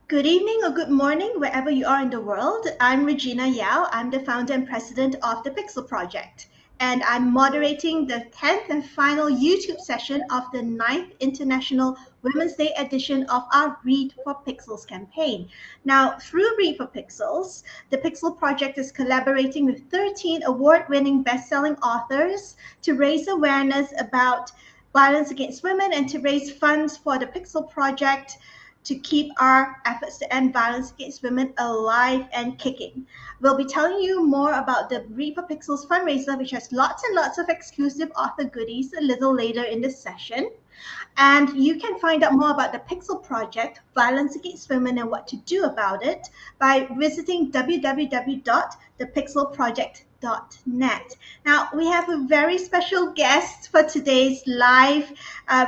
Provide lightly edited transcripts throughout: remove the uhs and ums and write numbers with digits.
Good evening or good morning, wherever you are in the world. I'm Regina Yao. I'm the founder and president of the Pixel Project. And I'm moderating the 10th and final YouTube session of the 9th International Women's Day edition of our Read for Pixels campaign. Now, through Read for Pixels, the Pixel Project is collaborating with 13 award-winning best-selling authors to raise awareness about violence against women and to raise funds for the Pixel Project to keep our efforts to end violence against women alive and kicking. We'll be telling you more about the Read for Pixels fundraiser, which has lots and lots of exclusive author goodies a little later in this session. And you can find out more about the Pixel Project, violence against women, and what to do about it by visiting www.thepixelproject.net. Now, we have a very special guest for today's live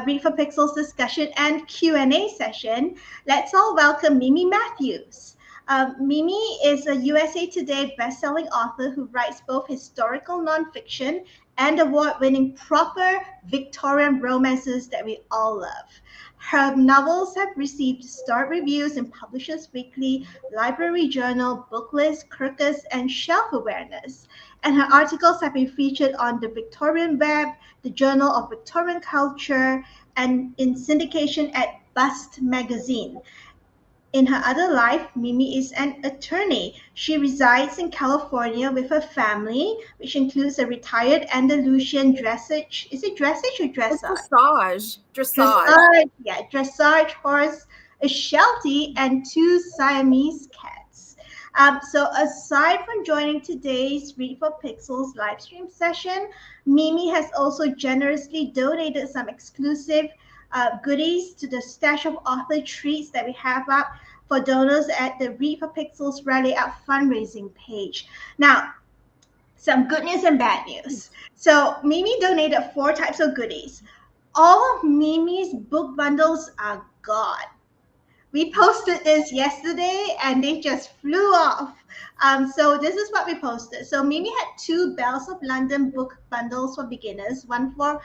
Read for Pixels discussion and Q&A session. Let's all welcome Mimi Matthews. Mimi is a USA Today bestselling author who writes both historical nonfiction and award-winning proper Victorian romances that we all love. Her novels have received star reviews in Publishers Weekly, Library Journal, Booklist, Kirkus, and Shelf Awareness. And her articles have been featured on the Victorian Web, the Journal of Victorian Culture, and in syndication at Bust Magazine. In her other life, Mimi is an attorney. She resides in California with her family, which includes a retired Andalusian dressage. Is it dressage or dressage? Dressage. Yeah, dressage horse, a Sheltie, and 2 Siamese cats. So aside from joining today's Read for Pixels live stream session, Mimi has also generously donated some exclusive goodies to the stash of author treats that we have up for donors at the Read for Pixels Rally Out fundraising page. Now, some good news and bad news. So Mimi donated 4 types of goodies. All of Mimi's book bundles are gone. We posted this yesterday and they just flew off. So this is what we posted. So Mimi had 2 Bells of London book bundles for beginners, one for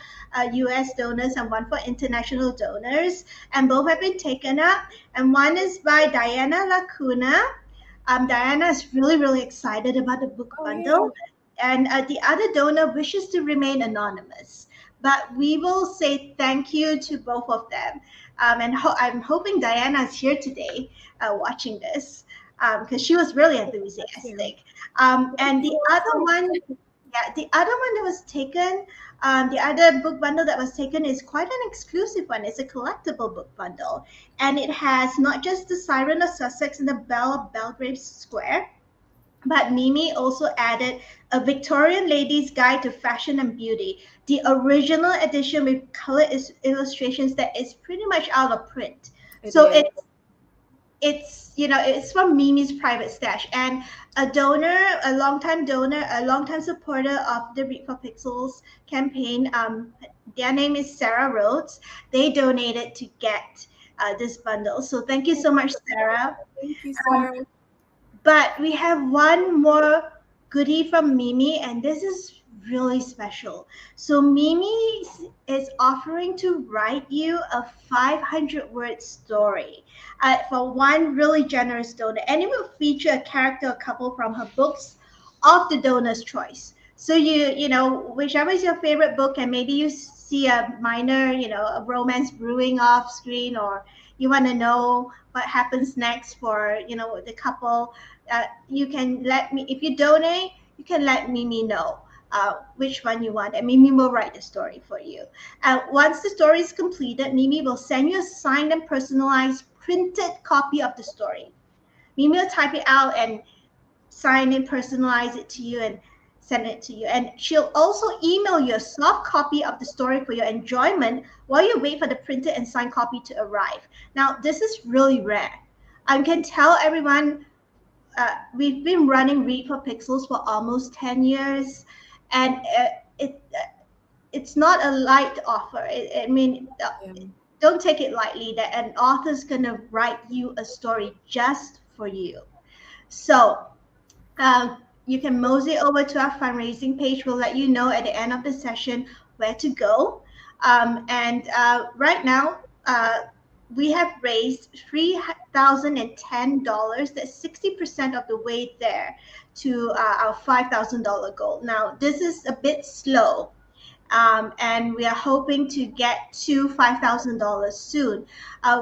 US donors and one for international donors. And both have been taken up. And one is by Diana Lacuna. Diana is really, really excited about the book bundle. Yeah. And the other donor wishes to remain anonymous. But we will say thank you to both of them. And I'm hoping Diana is here today watching this because she was really enthusiastic. And the other one that was taken, the other book bundle that was taken is quite an exclusive one. It's a collectible book bundle. And it has not just the Siren of Sussex and the Belle of Belgrave Square, but Mimi also added a Victorian Lady's Guide to Fashion and Beauty, the original edition with color illustrations that is pretty much out of print. It's from Mimi's private stash. And a donor, a longtime supporter of the Read for Pixels campaign, their name is Sarah Rhodes. They donated to get this bundle. So thank you so much, Sarah. Thank you, Sarah. But we have one more goodie from Mimi, and this is really special. So Mimi is offering to write you a 500-word story for one really generous donor. And it will feature a character or couple from her books of the donor's choice. So you know, whichever is your favorite book, and maybe you see a minor, a romance brewing off screen, or you want to know what happens next for, the couple, you can let me, if you donate, you can let Mimi know which one you want, and Mimi will write the story for you. Once the story is completed, Mimi will send you a signed and personalized printed copy of the story. Mimi will type it out and sign and personalize it to you and send it to you. And she'll also email you a soft copy of the story for your enjoyment while you wait for the printed and signed copy to arrive. Now, this is really rare. I can tell everyone, we've been running Read for Pixels for almost 10 years, and it's not a light offer. Don't take it lightly that an author's gonna write you a story just for you. So you can mosey over to our fundraising page. We'll let you know at the end of the session where to go. And right now, we have raised $3,010. That's 60% of the way there to our $5,000 goal. Now, this is a bit slow. And we are hoping to get to $5,000 soon.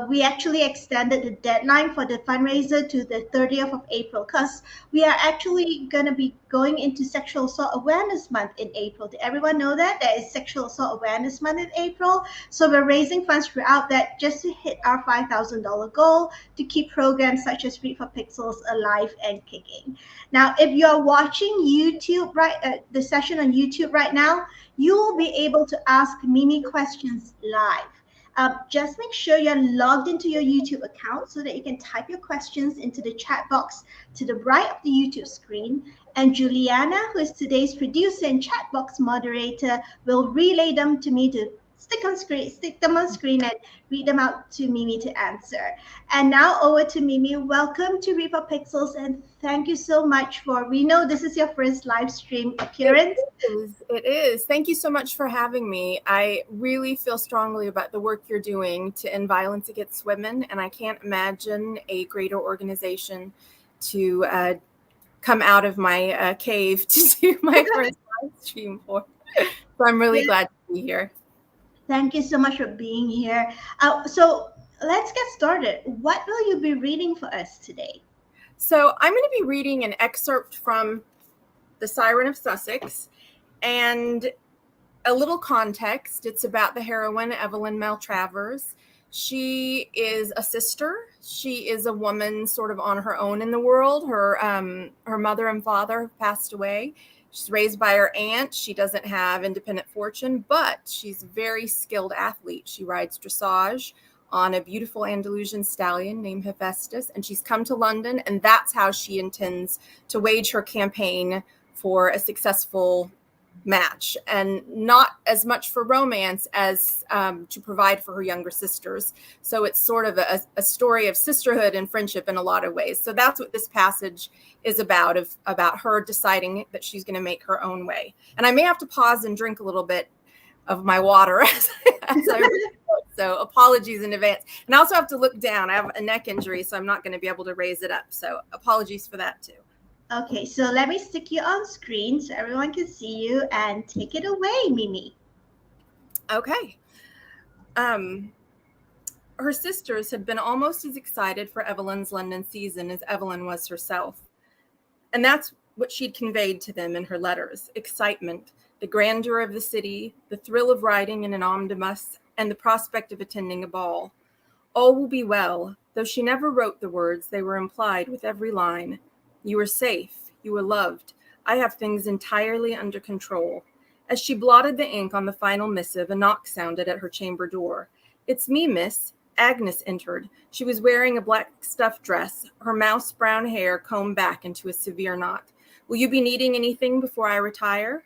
We actually extended the deadline for the fundraiser to the 30th of April because we are actually going to be going into Sexual Assault Awareness Month in April. Did everyone know that? There is Sexual Assault Awareness Month in April. So we're raising funds throughout that just to hit our $5,000 goal to keep programs such as Read for Pixels alive and kicking. Now, if you're watching YouTube, the session on YouTube right now, you will be able to ask Mimi questions live. Just make sure you're logged into your YouTube account so that you can type your questions into the chat box to the right of the YouTube screen. And Juliana, who is today's producer and chat box moderator, will relay them to me to stick them on screen and read them out to Mimi to answer. And now over to Mimi. Welcome to Read for Pixels, and thank you so much we know this is your first live stream appearance. It is. Thank you so much for having me. I really feel strongly about the work you're doing to end violence against women, and I can't imagine a greater organization to come out of my cave to do my first live stream for. So I'm really glad to be here. Thank you so much for being here. So let's get started. What will you be reading for us today? So I'm going to be reading an excerpt from The Siren of Sussex, and a little context. It's about the heroine, Evelyn Maltravers. She is a sister. She is a woman sort of on her own in the world. Her mother and father have passed away. She's raised by her aunt. She doesn't have independent fortune, but she's a very skilled athlete. She rides dressage on a beautiful Andalusian stallion named Hephaestus, and she's come to London, and that's how she intends to wage her campaign for a successful match, and not as much for romance as to provide for her younger sisters. So it's sort of a story of sisterhood and friendship in a lot of ways. So that's what this passage is about her deciding that she's going to make her own way. And I may have to pause and drink a little bit of my water as I read it. So apologies in advance. And I also have to look down. I have a neck injury, so I'm not going to be able to raise it up. So apologies for that too. Okay, so let me stick you on screen so everyone can see you, and take it away, Mimi. Okay. Her sisters had been almost as excited for Evelyn's London season as Evelyn was herself. And that's what she'd conveyed to them in her letters: excitement, the grandeur of the city, the thrill of riding in an omnibus, and the prospect of attending a ball. All will be well, though she never wrote the words, they were implied with every line. You are safe. You are loved. I have things entirely under control. As she blotted the ink on the final missive, a knock sounded at her chamber door. It's me, miss. Agnes entered. She was wearing a black stuff dress, her mouse brown hair combed back into a severe knot. Will you be needing anything before I retire?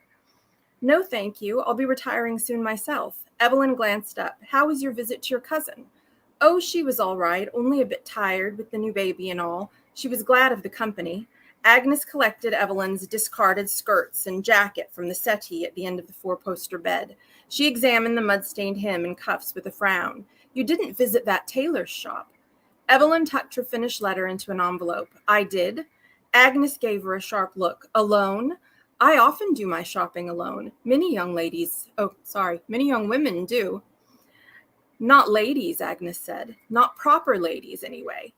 No, thank you. I'll be retiring soon myself. Evelyn glanced up. How was your visit to your cousin? Oh, she was all right, only a bit tired with the new baby and all. She was glad of the company. Agnes collected Evelyn's discarded skirts and jacket from the settee at the end of the four-poster bed. She examined the mud-stained hem and cuffs with a frown. You didn't visit that tailor's shop. Evelyn tucked her finished letter into an envelope. I did. Agnes gave her a sharp look. Alone? I often do my shopping alone. Many young women do. Not ladies, Agnes said. Not proper ladies, anyway.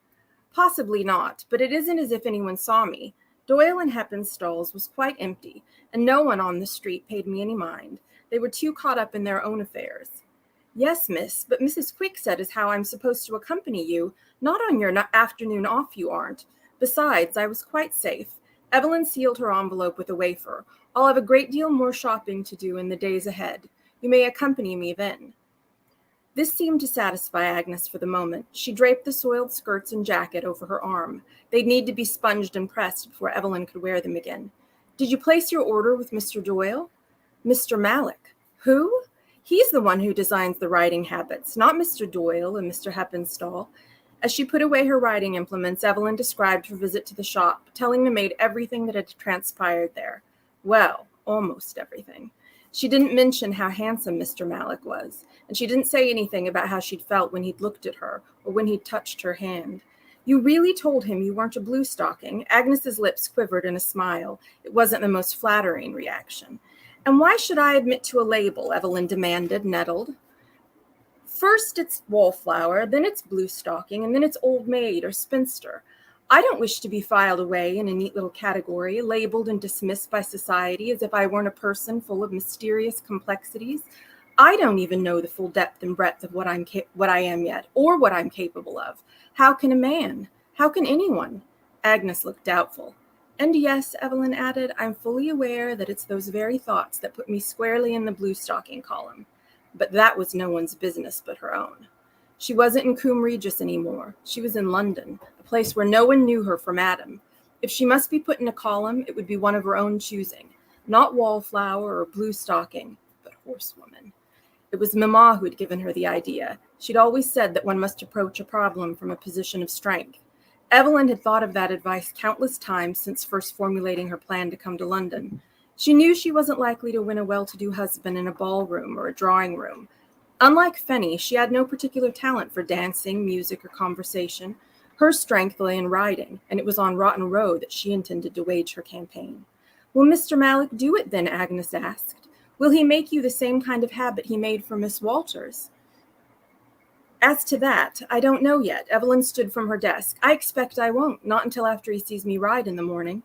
Possibly not, but it isn't as if anyone saw me. Doyle and Heppen's stalls was quite empty, and no one on the street paid me any mind. They were too caught up in their own affairs. Yes, miss, but Mrs. Quick said as how I'm supposed to accompany you. Not on your afternoon off, you aren't. Besides, I was quite safe. Evelyn sealed her envelope with a wafer. I'll have a great deal more shopping to do in the days ahead. You may accompany me then. This seemed to satisfy Agnes for the moment. She draped the soiled skirts and jacket over her arm. They'd need to be sponged and pressed before Evelyn could wear them again. Did you place your order with Mr. Doyle? Mr. Mallock. Who? He's the one who designs the riding habits, not Mr. Doyle and Mr. Heppenstall. As she put away her riding implements, Evelyn described her visit to the shop, telling the maid everything that had transpired there. Well, almost everything. She didn't mention how handsome Mr. Malik was, and she didn't say anything about how she'd felt when he'd looked at her or when he'd touched her hand. You really told him you weren't a blue stocking? Agnes's lips quivered in a smile. It wasn't the most flattering reaction. And why should I admit to a label? Evelyn demanded, nettled. First it's wallflower, then it's blue stocking, and then it's old maid or spinster. I don't wish to be filed away in a neat little category, labeled and dismissed by society as if I weren't a person full of mysterious complexities. I don't even know the full depth and breadth of what I am yet, or what I'm capable of. How can a man? How can anyone? Agnes looked doubtful. And yes, Evelyn added, I'm fully aware that it's those very thoughts that put me squarely in the blue stocking column. But that was no one's business but her own. She wasn't in Coombe Regis anymore. She was in London, a place where no one knew her from Adam. If she must be put in a column, it would be one of her own choosing. Not wallflower or blue stocking, but horsewoman. It was Mamma who had given her the idea. She'd always said that one must approach a problem from a position of strength. Evelyn had thought of that advice countless times since first formulating her plan to come to London. She knew she wasn't likely to win a well-to-do husband in a ballroom or a drawing room. Unlike Fenny, she had no particular talent for dancing, music, or conversation. Her strength lay in riding, and it was on Rotten Row that she intended to wage her campaign. Will Mr. Malik do it then? Agnes asked. Will he make you the same kind of habit he made for Miss Walters? As to that, I don't know yet. Evelyn stood from her desk. I expect I won't, not until after he sees me ride in the morning.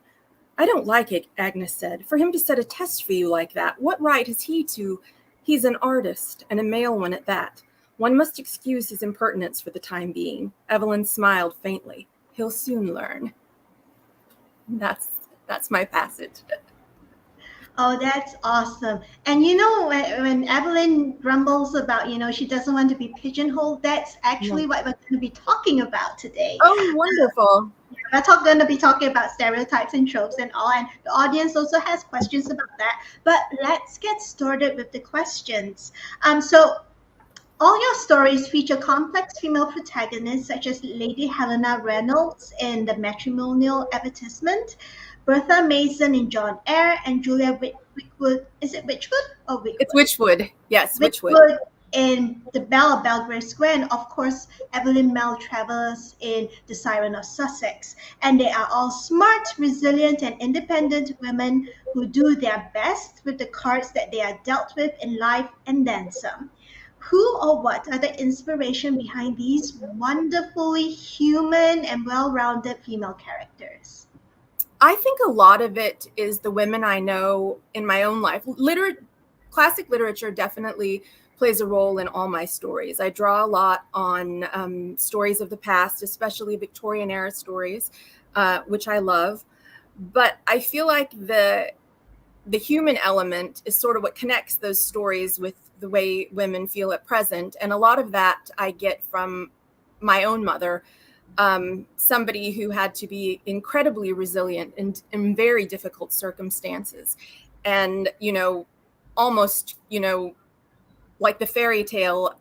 I don't like it, Agnes said. For him to set a test for you like that, what right has he to... He's an artist, and a male one at that. One must excuse his impertinence for the time being. Evelyn smiled faintly. He'll soon learn. That's my passage. Oh, that's awesome. And when Evelyn grumbles about, she doesn't want to be pigeonholed, that's actually what we're going to be talking about today. Oh, wonderful. We're going to be talking about stereotypes and tropes and all, and the audience also has questions about that. But let's get started with the questions. So all your stories feature complex female protagonists such as Lady Helena Reynolds in The Matrimonial Advertisement, Bertha Mason in John Eyre, and Julia Witchwood. Is it Witchwood or Witchwood? It's Witchwood. Yes, Witchwood. In The Belle of Belgrave Square, and of course, Evelyn Maltravers in The Siren of Sussex. And they are all smart, resilient, and independent women who do their best with the cards that they are dealt with in life and then some. Who or what are the inspiration behind these wonderfully human and well-rounded female characters? I think a lot of it is the women I know in my own life. Classic literature definitely plays a role in all my stories. I draw a lot on stories of the past, especially Victorian era stories, which I love. But I feel like the human element is sort of what connects those stories with the way women feel at present. And a lot of that I get from my own mother. Somebody who had to be incredibly resilient in very difficult circumstances. And, almost, like the fairy tale,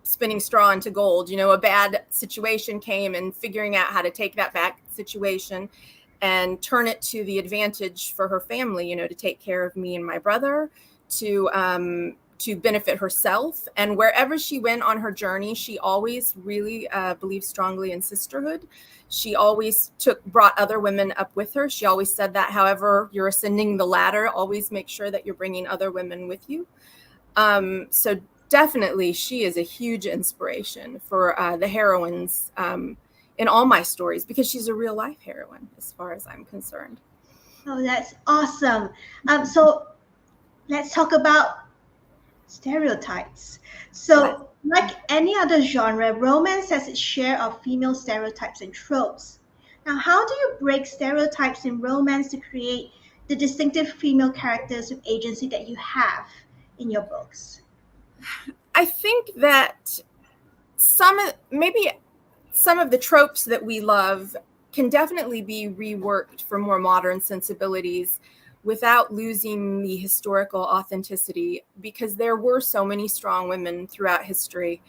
spinning straw into gold, a bad situation came and figuring out how to take that bad situation and turn it to the advantage for her family, to take care of me and my brother, to benefit herself. And wherever she went on her journey, she always really believed strongly in sisterhood. She always brought other women up with her. She always said that however you're ascending the ladder, always make sure that you're bringing other women with you. So definitely she is a huge inspiration for the heroines in all my stories, because she's a real life heroine as far as I'm concerned. Oh, that's awesome. So let's talk about stereotypes. So like any other genre, romance has its share of female stereotypes and tropes. Now, how do you break stereotypes in romance to create the distinctive female characters with agency that you have in your books? I think that some of the tropes that we love can definitely be reworked for more modern sensibilities without losing the historical authenticity, because there were so many strong women throughout history.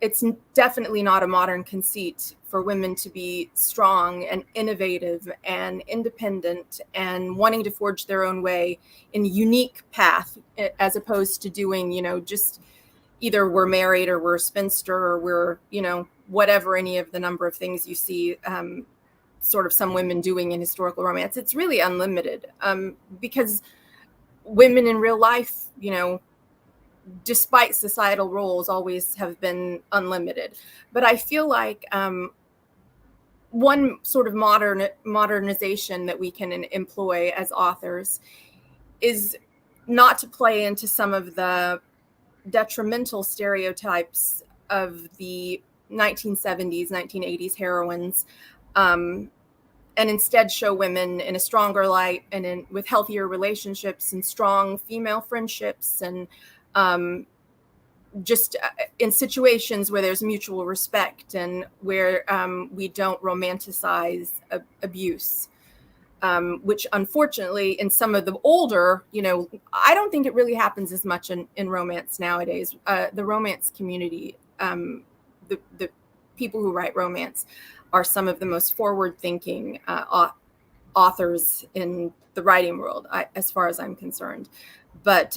it's definitely not a modern conceit for women to be strong and innovative and independent and wanting to forge their own way in a unique path, as opposed to doing, just either we're married or we're a spinster or we're, whatever, any of the number of things you see sort of some women doing in historical romance. It's really unlimited because women in real life, despite societal roles, always have been unlimited. But I feel like one sort of modernization that we can employ as authors is not to play into some of the detrimental stereotypes of the 1970s, 1980s heroines, and instead show women in a stronger light and with healthier relationships and strong female friendships, and just in situations where there's mutual respect and where we don't romanticize abuse, which unfortunately in some of the older, I don't think it really happens as much in romance nowadays. The romance community, the people who write romance are some of the most forward-thinking authors in the writing world, as far as I'm concerned. But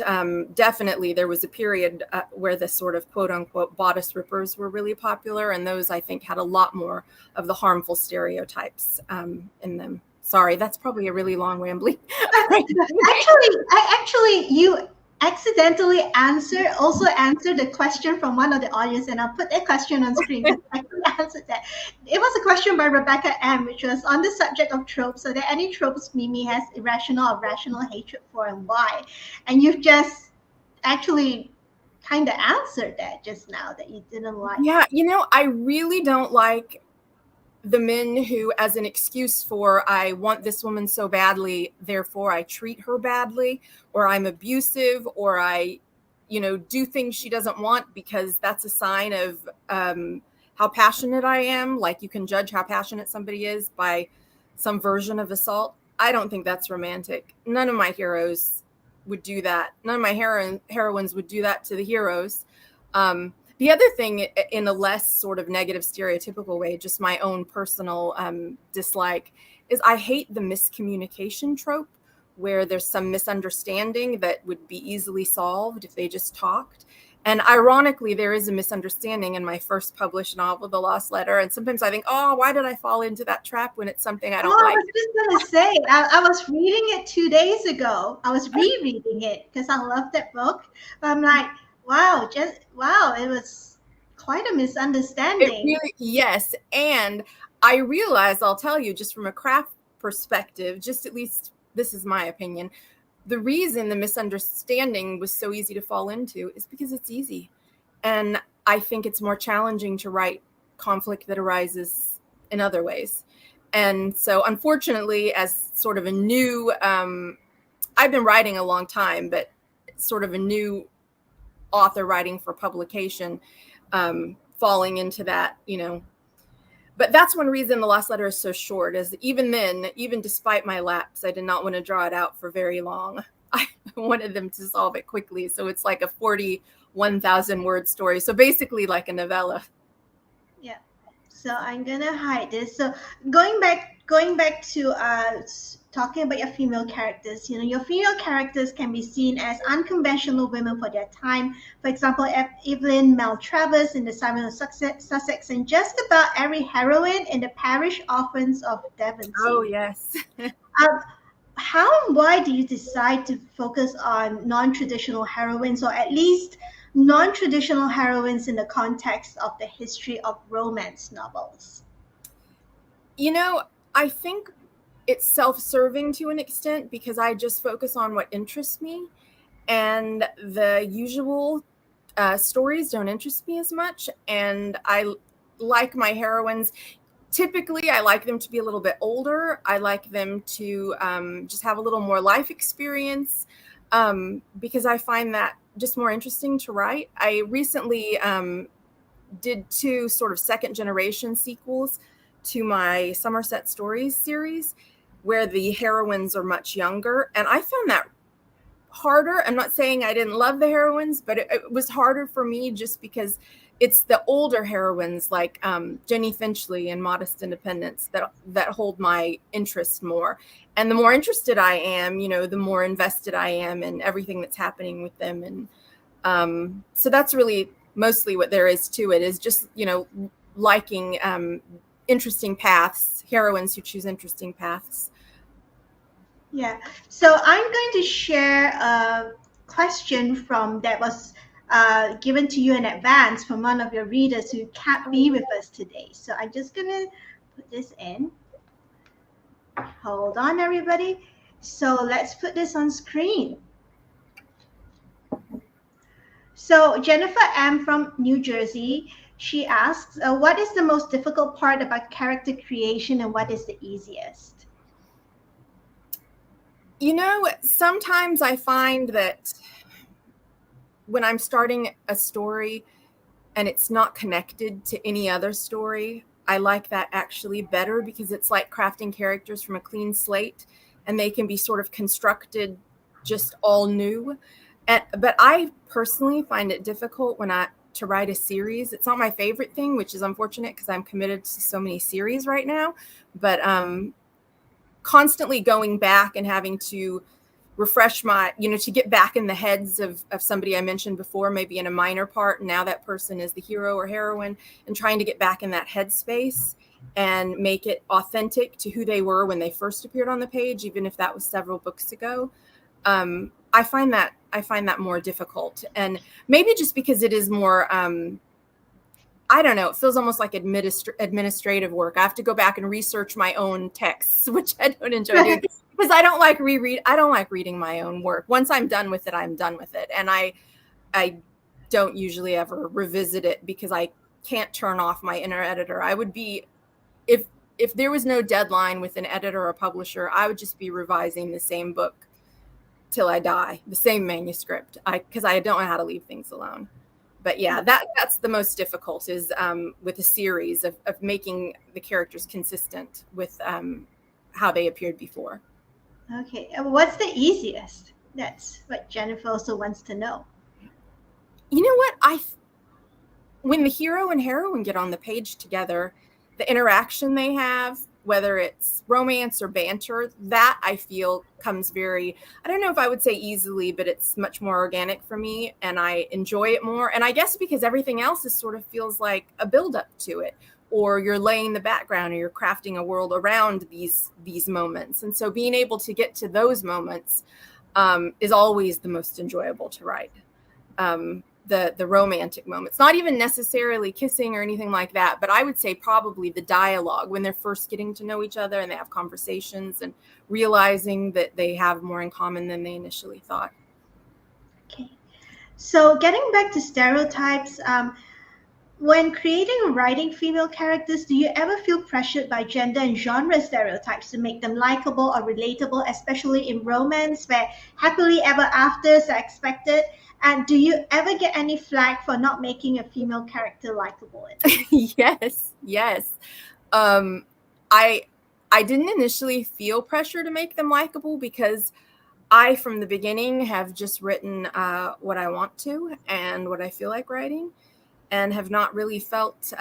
definitely there was a period where the sort of quote unquote bodice rippers were really popular. And those, I think, had a lot more of the harmful stereotypes in them. Sorry, that's probably a really long rambling. Actually, you accidentally also answered the question from one of the audience, and I'll put that question on screen because I couldn't answer that. It was a question by Rebecca M, which was on the subject of tropes. Are there any tropes Mimi has irrational or rational hatred for, and why? And you've just actually kind of answered that just now, that you didn't like. Yeah, I really don't like the men who, as an excuse for, I want this woman so badly, therefore I treat her badly, or I'm abusive, or I, do things she doesn't want because that's a sign of how passionate I am. Like, you can judge how passionate somebody is by some version of assault. I don't think that's romantic. None of my heroes would do that. None of my heroines would do that to the heroes. The other thing, in a less sort of negative stereotypical way, just my own personal dislike, is I hate the miscommunication trope, where there's some misunderstanding that would be easily solved if they just talked. And ironically, there is a misunderstanding in my first published novel, The Lost Letter. And sometimes I think, oh, why did I fall into that trap when it's something I don't like? I was just going to say, I was reading it 2 days ago. I was rereading it because I love that book. But I'm like, wow, it was quite a misunderstanding. Yes. And I realized, I'll tell you, just from a craft perspective, just at least this is my opinion, the reason the misunderstanding was so easy to fall into is because it's easy. And I think it's more challenging to write conflict that arises in other ways. And so unfortunately, as sort of a new, I've been writing a long time, but sort of a new author writing for publication, falling into that, But that's one reason The Lost Letter is so short, is even then, even despite my lapse, I did not want to draw it out for very long. I wanted them to solve it quickly. So it's like a 41,000 word story. So basically like a novella. Yeah. So I'm going to hide this. So going back to talking about your female characters, your female characters can be seen as unconventional women for their time. For example, Evelyn Maltravers in The Simon of Sussex, and just about every heroine in The Parish Orphans of Devon. Oh, yes. How and why do you decide to focus on non-traditional heroines, or at least non-traditional heroines in the context of the history of romance novels? I think it's self-serving to an extent, because I just focus on what interests me, and the usual stories don't interest me as much. And I like my heroines. Typically, I like them to be a little bit older. I like them to just have a little more life experience, because I find that just more interesting to write. I recently did 2 sort of second generation sequels to my Somerset Stories series, where the heroines are much younger. And I found that harder. I'm not saying I didn't love the heroines, but it was harder for me just because it's the older heroines like Jenny Finchley and Modest Independence that hold my interest more. And the more interested I am, the more invested I am in everything that's happening with them. And so that's really mostly what there is to it, is just, liking interesting paths, heroines who choose interesting paths. Yeah. So I'm going to share a question that was given to you in advance from one of your readers who can't be with us today. So I'm just going to put this in. Hold on, everybody. So let's put this on screen. So Jennifer M. from New Jersey, she asks, what is the most difficult part about character creation and what is the easiest? Sometimes I find that when I'm starting a story and it's not connected to any other story, I like that actually better, because it's like crafting characters from a clean slate and they can be sort of constructed just all new. But I personally find it difficult to write a series. It's not my favorite thing, which is unfortunate because I'm committed to so many series right now. But constantly going back and having to refresh to get back in the heads of somebody I mentioned before, maybe in a minor part, and now that person is the hero or heroine, and trying to get back in that headspace and make it authentic to who they were when they first appeared on the page, even if that was several books ago. I find that more difficult, and maybe just because it is more I don't know, it feels almost like administrative work. I have to go back and research my own texts, which I don't enjoy doing because I don't like reading my own work. Once I'm done with it, I'm done with it. And I don't usually ever revisit it because I can't turn off my inner editor. I would be, if there was no deadline with an editor or a publisher, I would just be revising the same book till I die, the same manuscript, because I don't know how to leave things alone. But yeah, that's the most difficult, is with a series of making the characters consistent with how they appeared before. Okay, and what's the easiest? That's what Jennifer also wants to know. You know what? When the hero and heroine get on the page together, the interaction they have, whether it's romance or banter, that I feel comes I don't know if I would say easily, but it's much more organic for me and I enjoy it more. And I guess because everything else sort of feels like a buildup to it, or you're laying the background, or you're crafting a world around these moments. And so being able to get to those moments is always the most enjoyable to write. The romantic moments, not even necessarily kissing or anything like that, but I would say probably the dialogue when they're first getting to know each other and they have conversations and realizing that they have more in common than they initially thought. Okay, so getting back to stereotypes, when creating or writing female characters, do you ever feel pressured by gender and genre stereotypes to make them likable or relatable, especially in romance where happily ever afters are expected? And do you ever get any flack for not making a female character likable? Yes. I didn't initially feel pressure to make them likable because I, from the beginning, have just written what I want to and what I feel like writing, and have not really felt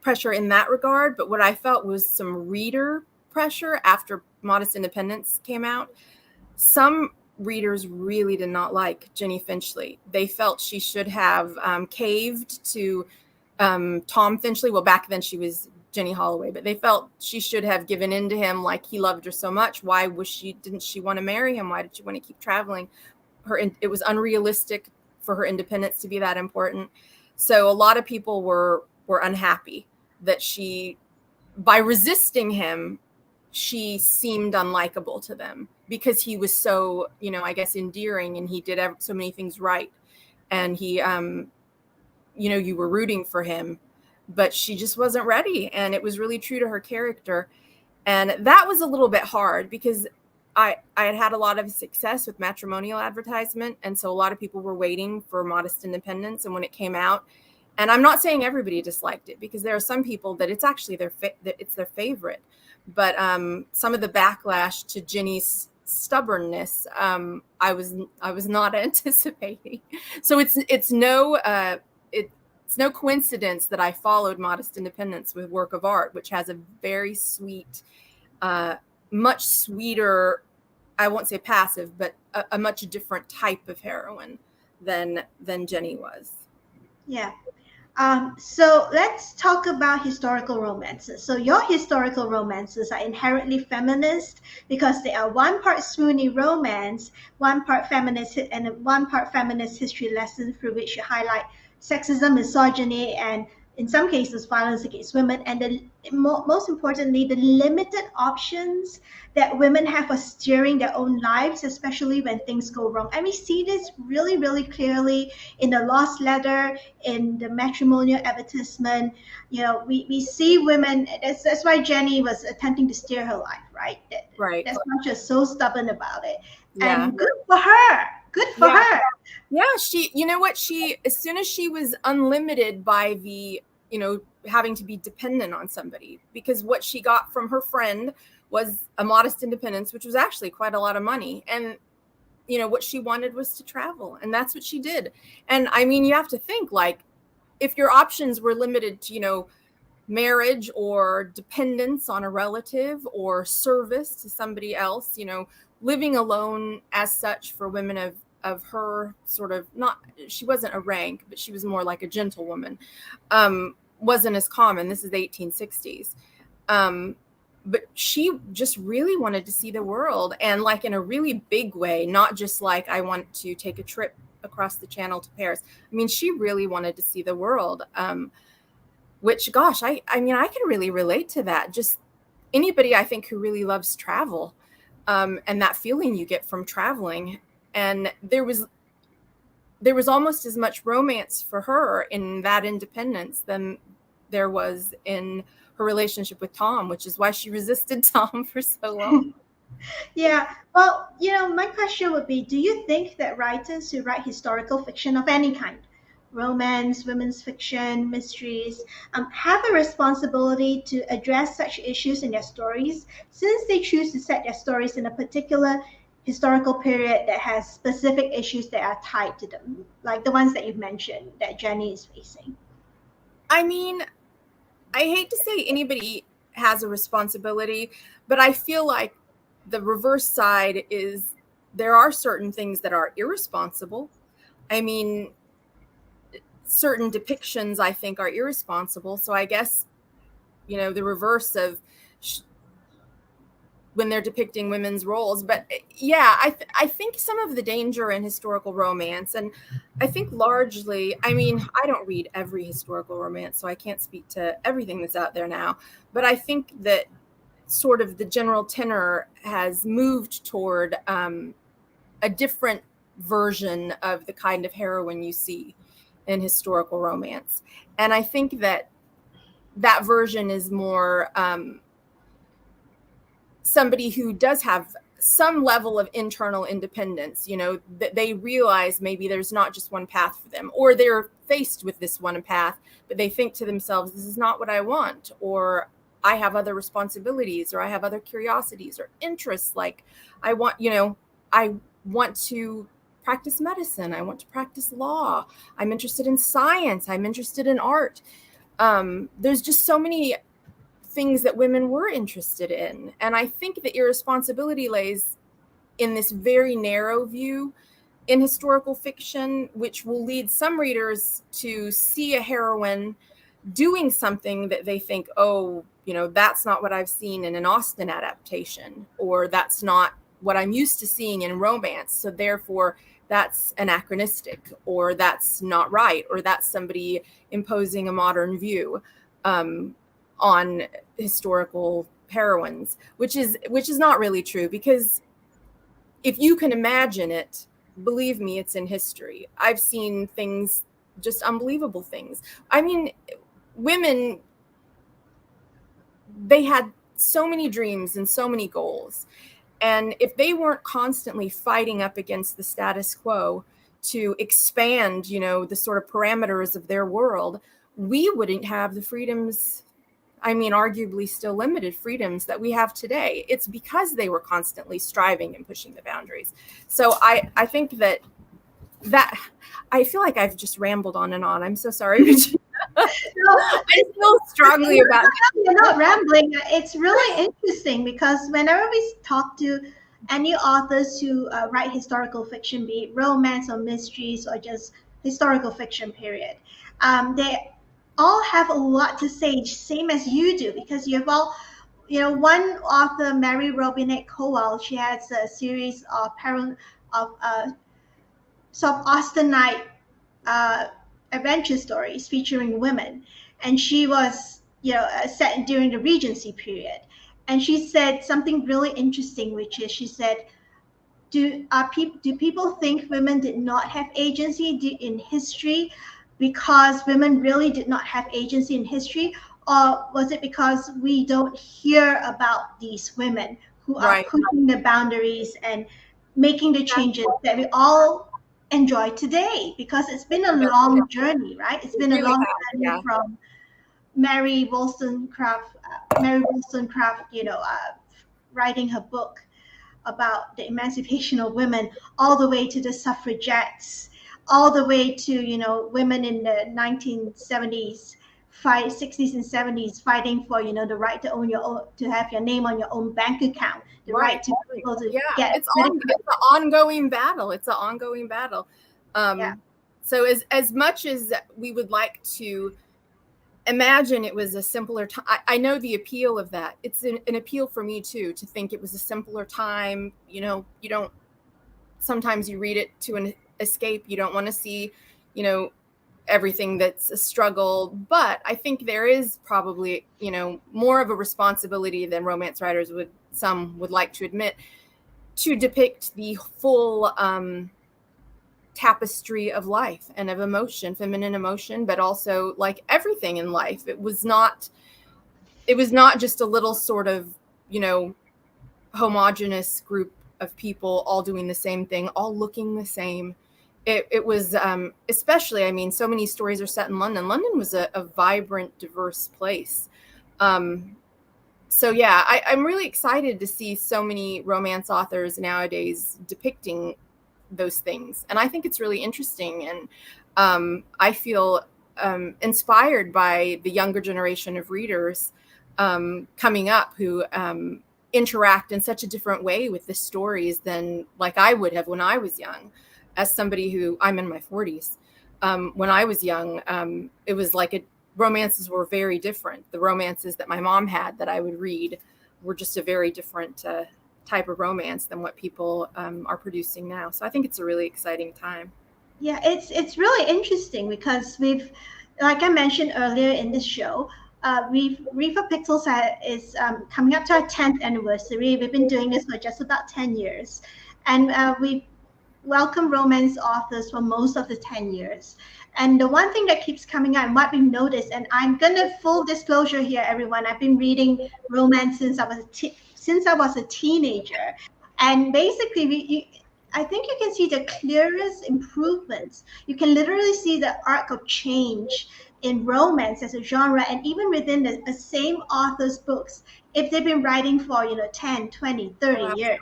pressure in that regard. But what I felt was some reader pressure after Modest Independence came out. Some readers really did not like Jenny Finchley. They felt she should have caved to Tom Finchley. Well, back then she was Jenny Holloway, but they felt she should have given in to him, like he loved her so much. Why didn't she want to marry him? Why did she want to keep traveling? It was unrealistic for her independence to be that important. So a lot of people were unhappy that by resisting him, she seemed unlikable to them because he was so, I guess, endearing, and he did so many things right. And he, you were rooting for him, but she just wasn't ready. And it was really true to her character. And that was a little bit hard because I had a lot of success with matrimonial advertisement. And so a lot of people were waiting for Modest Independence. And when it came out, and I'm not saying everybody disliked it, because there are some people that it's actually it's their favorite. But some of the backlash to Jenny's stubbornness, I was not anticipating. So it's it's no coincidence that I followed Modest Independence with Work of Art, which has a very sweet, much sweeter, I won't say passive, but a much different type of heroine than Jenny was. Yeah. So let's talk about historical romances. So your historical romances are inherently feminist because they are one part swoony romance, one part feminist, and one part feminist history lesson through which you highlight sexism, misogyny, and in some cases violence against women, and most importantly, the limited options that women have for steering their own lives, especially when things go wrong. And we see this really, really clearly in the Lost Letter, in the matrimonial advertisement. We see women. That's why Jenny was attempting to steer her life, right? Right. That's not just so stubborn about it. Yeah. And good for her. Good for her. Yeah, you know what, as soon as she was unlimited by the, having to be dependent on somebody, because what she got from her friend was a modest independence, which was actually quite a lot of money. And, what she wanted was to travel, and that's what she did. And I mean, you have to think, like, if your options were limited to, marriage or dependence on a relative or service to somebody else, living alone as such for women of her sort of, she wasn't a rank, but she was more like a gentlewoman, wasn't as common. This is the 1860s. But she just really wanted to see the world, and like in a really big way, not just like, I want to take a trip across the channel to Paris. I mean, she really wanted to see the world, which, gosh, I mean, I can really relate to that. Just anybody, I think, who really loves travel, and that feeling you get from traveling. And there was almost as much romance for her in that independence than there was in her relationship with Tom, which is why she resisted Tom for so long. Yeah. Well, my question would be, do you think that writers who write historical fiction of any kind, romance, women's fiction, mysteries, have a responsibility to address such issues in their stories, since they choose to set their stories in a particular historical period that has specific issues that are tied to them, like the ones that you've mentioned that Jenny is facing? I mean, I hate to say anybody has a responsibility, but I feel like the reverse side is there are certain things that are irresponsible. I mean, certain depictions, I think, are irresponsible. So I guess, the reverse of when they're depicting women's roles. But yeah, I think some of the danger in historical romance, and I think largely, I mean, I don't read every historical romance, so I can't speak to everything that's out there now, but I think that sort of the general tenor has moved toward a different version of the kind of heroine you see in historical romance. And I think that version is more somebody who does have some level of internal independence, that they realize maybe there's not just one path for them, or they're faced with this one path, but they think to themselves, this is not what I want, or I have other responsibilities, or I have other curiosities or interests. Like I want to practice medicine. I want to practice law. I'm interested in science. I'm interested in art. There's just so many things that women were interested in. And I think the irresponsibility lays in this very narrow view in historical fiction, which will lead some readers to see a heroine doing something that they think, oh, that's not what I've seen in an Austen adaptation, or that's not what I'm used to seeing in romance. So therefore, that's anachronistic, or that's not right, or that's somebody imposing a modern view on historical heroines, which is not really true, because if you can imagine it, believe me, it's in history. I've seen things, just unbelievable things. I mean, women, they had so many dreams and so many goals. And if they weren't constantly fighting up against the status quo to expand, the sort of parameters of their world, we wouldn't have the freedoms, I mean, arguably still limited freedoms that we have today. It's because they were constantly striving and pushing the boundaries. So I think that I feel like I've just rambled on and on. I'm so sorry. I feel strongly about that. You're not rambling. It's really interesting because whenever we talk to any authors who write historical fiction, be it romance or mysteries or just historical fiction, period, they all have a lot to say, same as you do, because you've all, one author, Mary Robinette Kowal, she has a series of sort of Austenite uh, adventure stories featuring women, and she was set during the Regency period. And she said something really interesting, which is she said, do people think women did not have agency in history because women really did not have agency in history, or was it because we don't hear about these women who are Right. pushing the boundaries and making the changes that we all enjoy today? Because it's been a long journey, right? It's been a Really long have, journey yeah. from Mary Wollstonecraft, writing her book about the emancipation of women, all the way to the suffragettes, all the way to women in the 1970s, 60s and 70s fighting for the right to own your own, to have your name on your own bank account, the right to be able to get it's an ongoing battle. It's an ongoing battle. So as much as we would like to imagine it was a simpler time, I know the appeal of that. It's an appeal for me too, to think it was a simpler time. You don't, sometimes you read it to an escape. You don't want to see, everything that's a struggle. But I think there is probably, more of a responsibility than romance writers some would like to admit, to depict the full tapestry of life and of emotion, feminine emotion, but also like everything in life. It was not just a little sort of, homogenous group of people all doing the same thing, all looking the same. It was, especially, I mean, so many stories are set in London. London was a vibrant, diverse place. So yeah, I'm really excited to see so many romance authors nowadays depicting those things. And I think it's really interesting. And I feel inspired by the younger generation of readers coming up who interact in such a different way with the stories than like I would have when I was young. As somebody who, I'm in my 40s, when I was young, it was like romances were very different. The romances that my mom had that I would read were just a very different type of romance than what people are producing now. So I think it's a really exciting time. Yeah, it's really interesting because we've, like I mentioned earlier in this show, Read for Pixels is coming up to our 10th anniversary. We've been doing this for just about 10 years, and we welcome romance authors for most of the 10 years. And the one thing that keeps coming out and what we've noticed, and I'm gonna full disclosure here, everyone, I've been reading romance since I was a teenager, and basically I think you can see the clearest improvements. You can literally see the arc of change in romance as a genre, and even within the same author's books, if they've been writing for 10, 20, 30 years,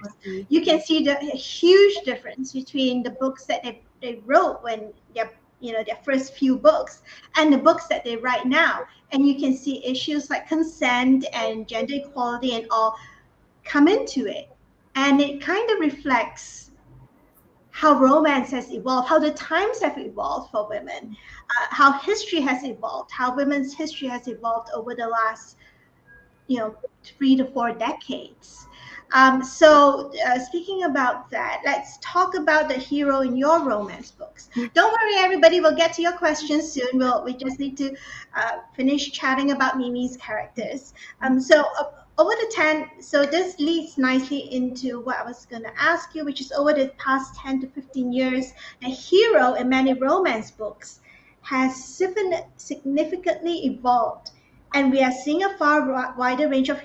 you can see the huge difference between the books that they wrote when they're their first few books and the books that they write now. And you can see issues like consent and gender equality and all come into it, and it kind of reflects how romance has evolved, how the times have evolved for women, how history has evolved, how women's history has evolved over the last 3 to 4 decades. So speaking about that, let's talk about the hero in your romance books. Don't worry, everybody, we'll get to your questions soon. We just need to finish chatting about Mimi's characters. So over the 10, so this leads nicely into what I was going to ask you, which is over the past 10 to 15 years, the hero in many romance books has significantly evolved, and we are seeing a far wider range of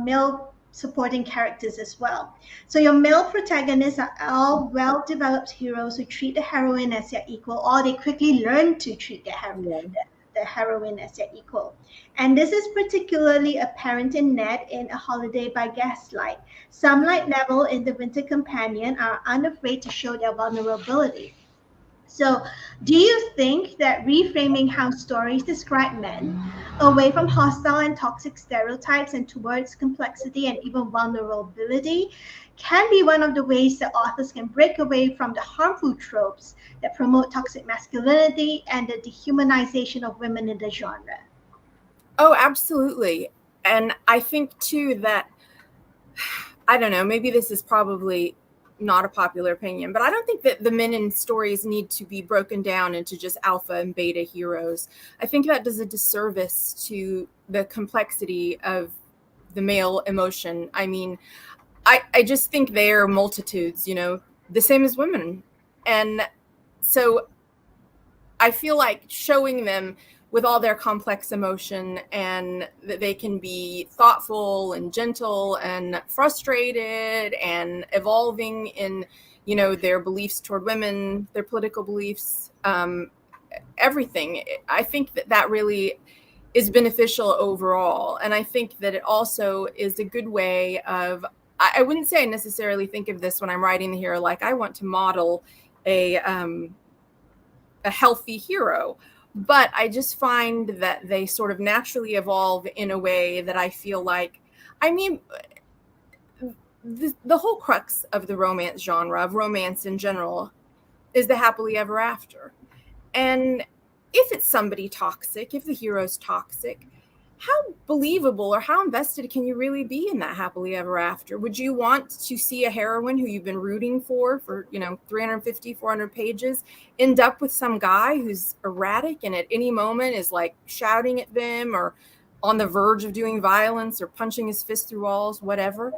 male supporting characters as well. So your male protagonists are all well-developed heroes who treat the heroine as their equal, or they quickly learn to treat the heroine as their equal. And this is particularly apparent in Ned in A Holiday by Gaslight. Some, like Neville in The Winter Companion, are unafraid to show their vulnerability. So, do you think that reframing how stories describe men away from hostile and toxic stereotypes and towards complexity and even vulnerability can be one of the ways that authors can break away from the harmful tropes that promote toxic masculinity and the dehumanization of women in the genre? Oh, absolutely. And I think too that, I don't know, maybe this is probably not a popular opinion, but I don't think that the men in stories need to be broken down into just alpha and beta heroes. I think that does a disservice to the complexity of the male emotion. I mean, I just think they are multitudes, the same as women. And so I feel like showing them with all their complex emotion, and that they can be thoughtful and gentle and frustrated and evolving in, their beliefs toward women, their political beliefs, everything. I think that really is beneficial overall. And I think that it also is a good way of, I wouldn't say I necessarily think of this when I'm writing the hero, like I want to model a healthy hero. But I just find that they sort of naturally evolve in a way that I feel like, I mean, the whole crux of the romance genre, of romance in general, is the happily ever after. And if it's somebody toxic, if the hero's toxic, how believable or how invested can you really be in that happily ever after? Would you want to see a heroine who you've been rooting for 350, 400 pages end up with some guy who's erratic and at any moment is like shouting at them or on the verge of doing violence or punching his fist through walls, whatever?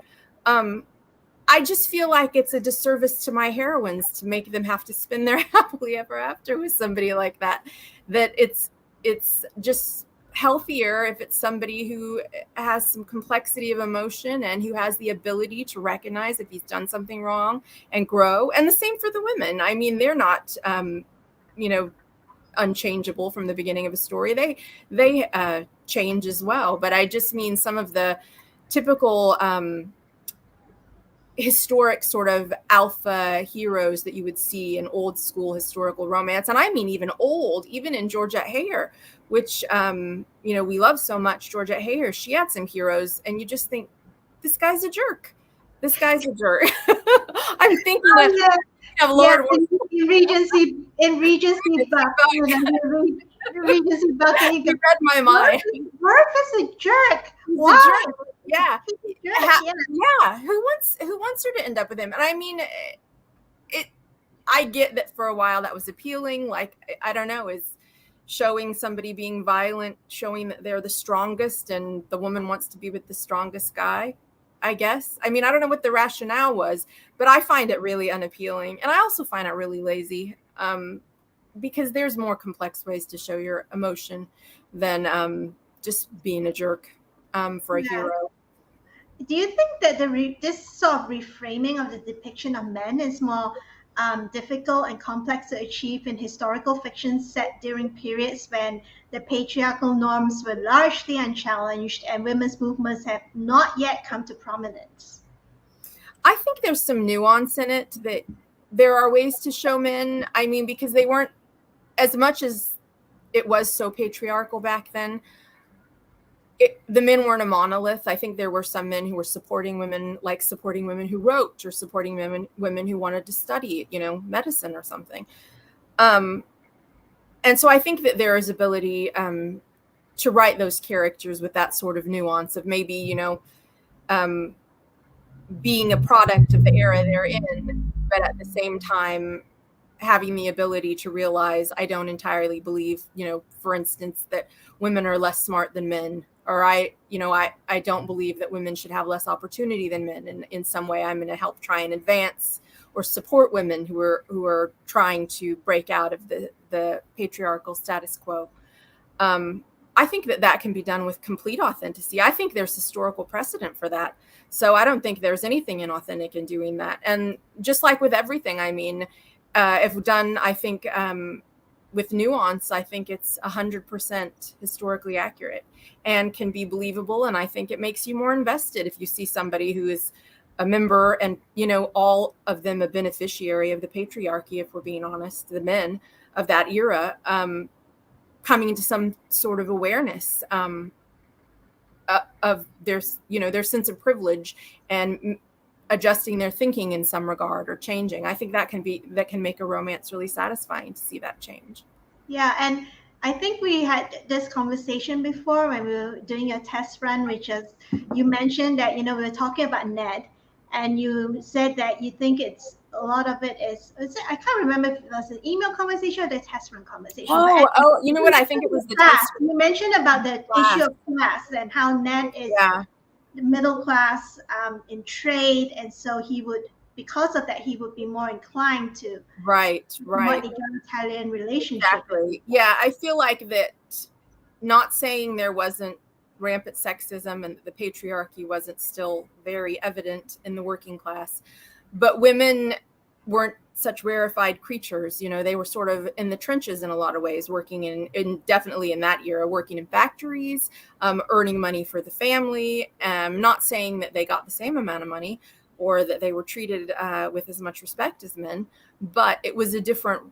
I just feel like it's a disservice to my heroines to make them have to spend their happily ever after with somebody like that. That it's just healthier if it's somebody who has some complexity of emotion and who has the ability to recognize if he's done something wrong and grow. And the same for the women. I mean, they're not, unchangeable from the beginning of a story. They change as well. But I just mean some of the typical historic sort of alpha heroes that you would see in old school historical romance. And I mean, even in Georgette Heyer, which, we love so much. Georgette Heyer, she had some heroes and you just think, this guy's a jerk. This guy's a jerk. I'm thinking of Lord. In Regency book, Regency book, you read my mind. Worf is a jerk. Why? Yeah. Yeah. Who wants her to end up with him? And I mean, I get that for a while that was appealing. Like, I don't know, is showing somebody being violent, showing that they're the strongest and the woman wants to be with the strongest guy, I guess. I mean, I don't know what the rationale was, but I find it really unappealing. And I also find it really lazy, because there's more complex ways to show your emotion than just being a jerk for a hero. Do you think that this sort of reframing of the depiction of men is more difficult and complex to achieve in historical fiction set during periods when the patriarchal norms were largely unchallenged and women's movements have not yet come to prominence? I think there's some nuance in it, that there are ways to show men. I mean, because they weren't, as much as it was so patriarchal back then, the men weren't a monolith. I think there were some men who were supporting women, like supporting women who wrote, or supporting women who wanted to study, medicine or something. And so I think that there is ability to write those characters with that sort of nuance of maybe, being a product of the era they're in, but at the same time having the ability to realize, I don't entirely believe, for instance, that women are less smart than men, or I don't believe that women should have less opportunity than men. And in some way, I'm going to help try and advance or support women who are trying to break out of the patriarchal status quo. I think that can be done with complete authenticity. I think there's historical precedent for that. So I don't think there's anything inauthentic in doing that. And just like with everything, I mean, if done, I think, with nuance, I think it's 100% historically accurate and can be believable. And I think it makes you more invested if you see somebody who is a member, and, all of them a beneficiary of the patriarchy, if we're being honest, the men of that era, coming into some sort of awareness of their sense of privilege and adjusting their thinking in some regard or changing. I think that can make a romance really satisfying to see that change. Yeah, and I think we had this conversation before when we were doing a test run, which is you mentioned that, we were talking about Ned, and you said that you think it's a lot of it is, I can't remember if it was an email conversation or the test run conversation. You know what? I think it was the class. test. You mentioned about the issue of class and how Ned is the middle class in trade, and so he would, because of that, he would be more inclined to right egalitarian relationship. Exactly. Yeah, I feel like that, not saying there wasn't rampant sexism and the patriarchy wasn't still very evident in the working class, but women weren't such rarefied creatures. They were sort of in the trenches in a lot of ways, working in definitely in that era, working in factories, earning money for the family. Not saying that they got the same amount of money or that they were treated with as much respect as men, but it was a different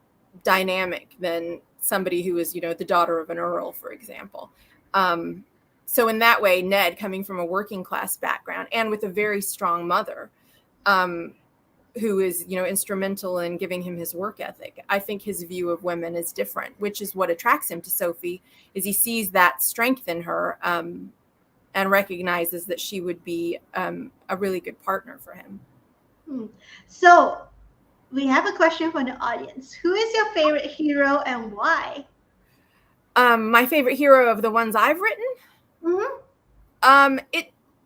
dynamic than somebody who was, the daughter of an earl, for example. So in that way, Ned, coming from a working class background and with a very strong mother, who is, instrumental in giving him his work ethic, I think his view of women is different, which is what attracts him to Sophie, is he sees that strength in her, and recognizes that she would be a really good partner for him. So we have a question from the audience. Who is your favorite hero and why? My favorite hero of the ones I've written?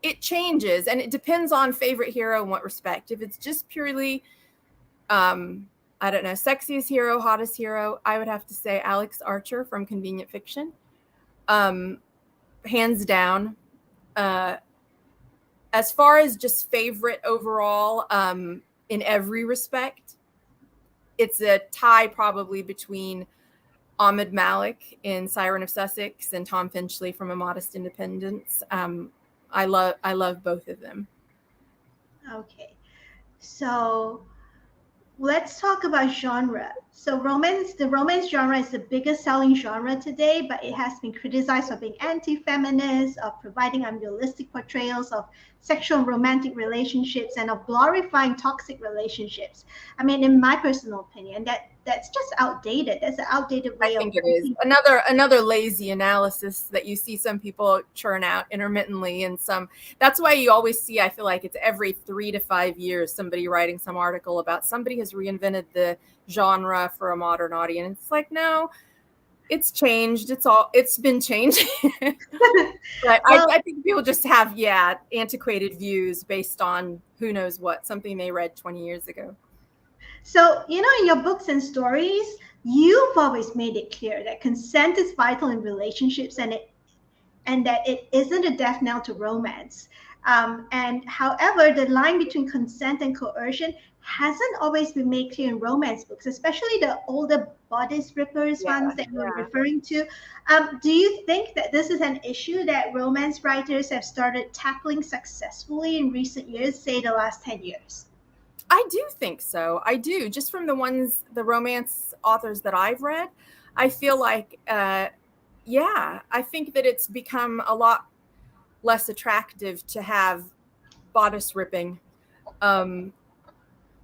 It changes, and it depends on favorite hero in what respect. If it's just purely, I don't know, sexiest hero, hottest hero, I would have to say Alex Archer from Convenient Fiction. Hands down. As far as just favorite overall, in every respect, it's a tie probably between Ahmed Malik in Siren of Sussex and Tom Finchley from A Modest Independence. I love both of them. Okay. So let's talk about genre. So the romance genre is the biggest selling genre today, but it has been criticized for being anti-feminist, of providing unrealistic portrayals of sexual and romantic relationships, and of glorifying toxic relationships. I mean, in my personal opinion, that's just outdated. That's an outdated way. I think it is. Another lazy analysis that you see some people churn out intermittently, and that's why you always see, I feel like it's every 3 to 5 years, somebody writing some article about somebody has reinvented the genre for a modern audience. It's like, no, it's changed. It's been changing. But I think people just have, antiquated views based on who knows what, something they read 20 years ago. So, in your books and stories, you've always made it clear that consent is vital in relationships, and that it isn't a death knell to romance. And however, the line between consent and coercion hasn't always been made clear in romance books, especially the older bodice rippers ones that you're referring to. Do you think that this is an issue that romance writers have started tackling successfully in recent years, say the last 10 years? I do think so. I do. Just from the romance authors that I've read, I feel like, I think that it's become a lot less attractive to have bodice ripping.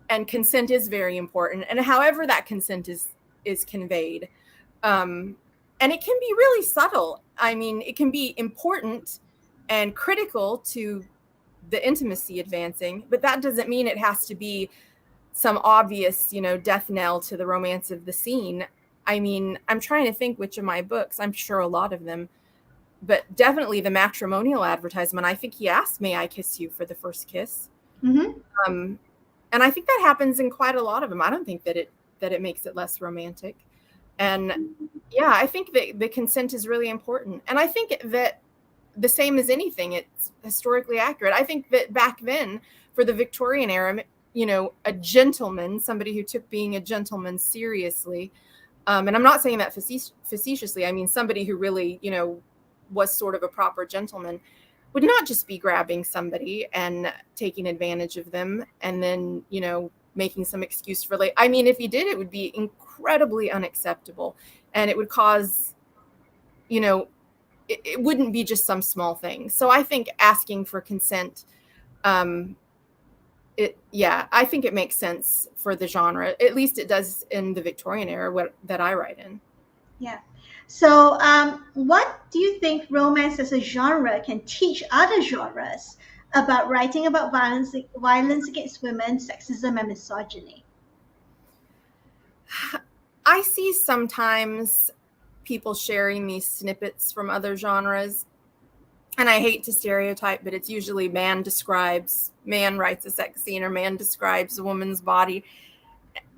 And consent is very important. And however that consent is conveyed. And it can be really subtle. I mean, it can be important and critical to the intimacy advancing, but that doesn't mean it has to be some obvious, death knell to the romance of the scene. I mean, I'm trying to think which of my books, I'm sure a lot of them, but definitely the matrimonial advertisement. I think he asked, "May I kiss you?" for the first kiss. Mm-hmm. And I think that happens in quite a lot of them. I don't think that it makes it less romantic. And I think that the consent is really important. And I think that the same as anything, it's historically accurate. I think that back then, for the Victorian era, a gentleman, somebody who took being a gentleman seriously, and I'm not saying that facetiously, I mean somebody who really, was sort of a proper gentleman, would not just be grabbing somebody and taking advantage of them and then, making some excuse for late. I mean, if he did, it would be incredibly unacceptable, and it would cause, it wouldn't be just some small thing. So I think asking for consent, I think it makes sense for the genre. At least it does in the Victorian era that I write in. Yeah. So, what do you think romance as a genre can teach other genres about writing about violence against women, sexism, and misogyny? I see sometimes people sharing these snippets from other genres, and I hate to stereotype, but it's usually man writes a sex scene, or man describes a woman's body,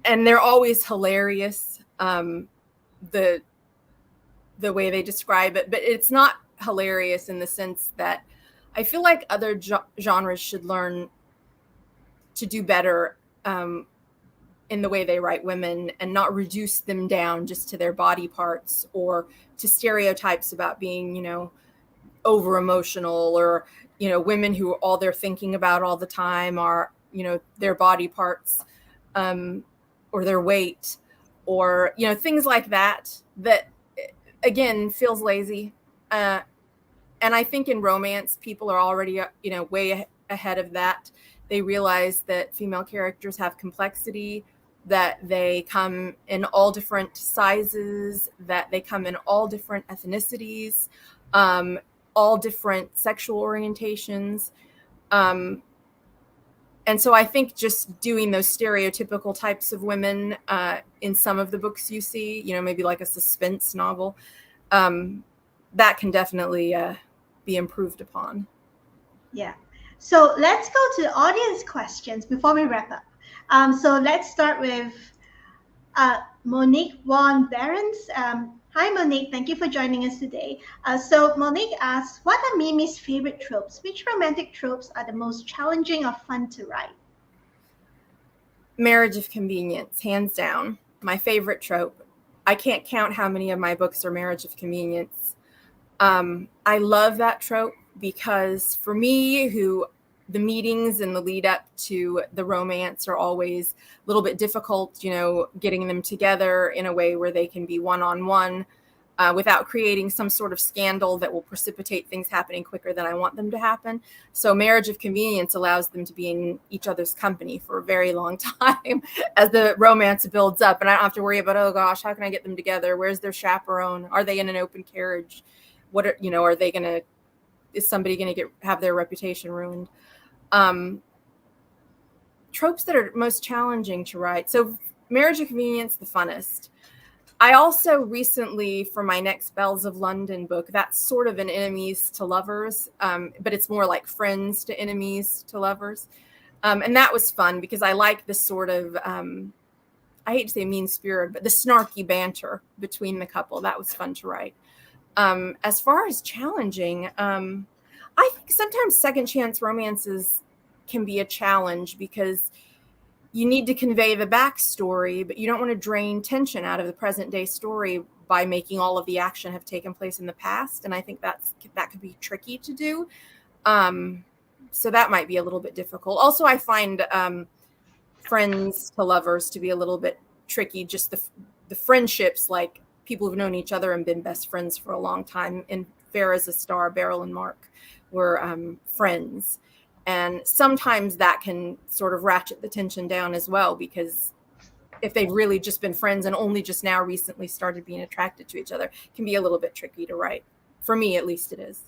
and they're always hilarious. The way they describe it, but it's not hilarious in the sense that I feel like other genres should learn to do better in the way they write women, and not reduce them down just to their body parts or to stereotypes about being, over emotional, or, women who all they're thinking about all the time are, their body parts, or their weight, or, things like that again feels lazy. And I think in romance, people are already, way ahead of that. They realize that female characters have complexity, that they come in all different sizes, that they come in all different ethnicities, all different sexual orientations. And so I think just doing those stereotypical types of women in some of the books you see, maybe like a suspense novel, that can definitely be improved upon. Yeah. So let's go to the audience questions before we wrap up. So let's start with Monique Von Behrens. Hi, Monique. Thank you for joining us today. So Monique asks, what are Mimi's favorite tropes? Which romantic tropes are the most challenging or fun to write? Marriage of convenience, hands down. My favorite trope. I can't count how many of my books are marriage of convenience. I love that trope because for me, the meetings and the lead up to the romance are always a little bit difficult, getting them together in a way where they can be one-on-one without creating some sort of scandal that will precipitate things happening quicker than I want them to happen. So marriage of convenience allows them to be in each other's company for a very long time as the romance builds up. And I don't have to worry about, oh gosh, how can I get them together? Where's their chaperone? Are they in an open carriage? Are they going to, is somebody going to have their reputation ruined? Tropes that are most challenging to write. So marriage of convenience, the funnest. I also recently, for my next Bells of London book, that's sort of an enemies to lovers, but it's more like friends to enemies to lovers. And that was fun because I like this sort of, I hate to say mean spirit, but the snarky banter between the couple. That was fun to write. As far as challenging, I think sometimes second chance romances can be a challenge because you need to convey the backstory, but you don't want to drain tension out of the present day story by making all of the action have taken place in the past. And I think that could be tricky to do. So that might be a little bit difficult. Also, I find friends to lovers to be a little bit tricky. Just the friendships, like people who've known each other and been best friends for a long time. In Fair as a Star, Beryl and Mark were friends. And sometimes that can sort of ratchet the tension down as well, because if they've really just been friends and only just now recently started being attracted to each other, it can be a little bit tricky to write. For me, at least it is.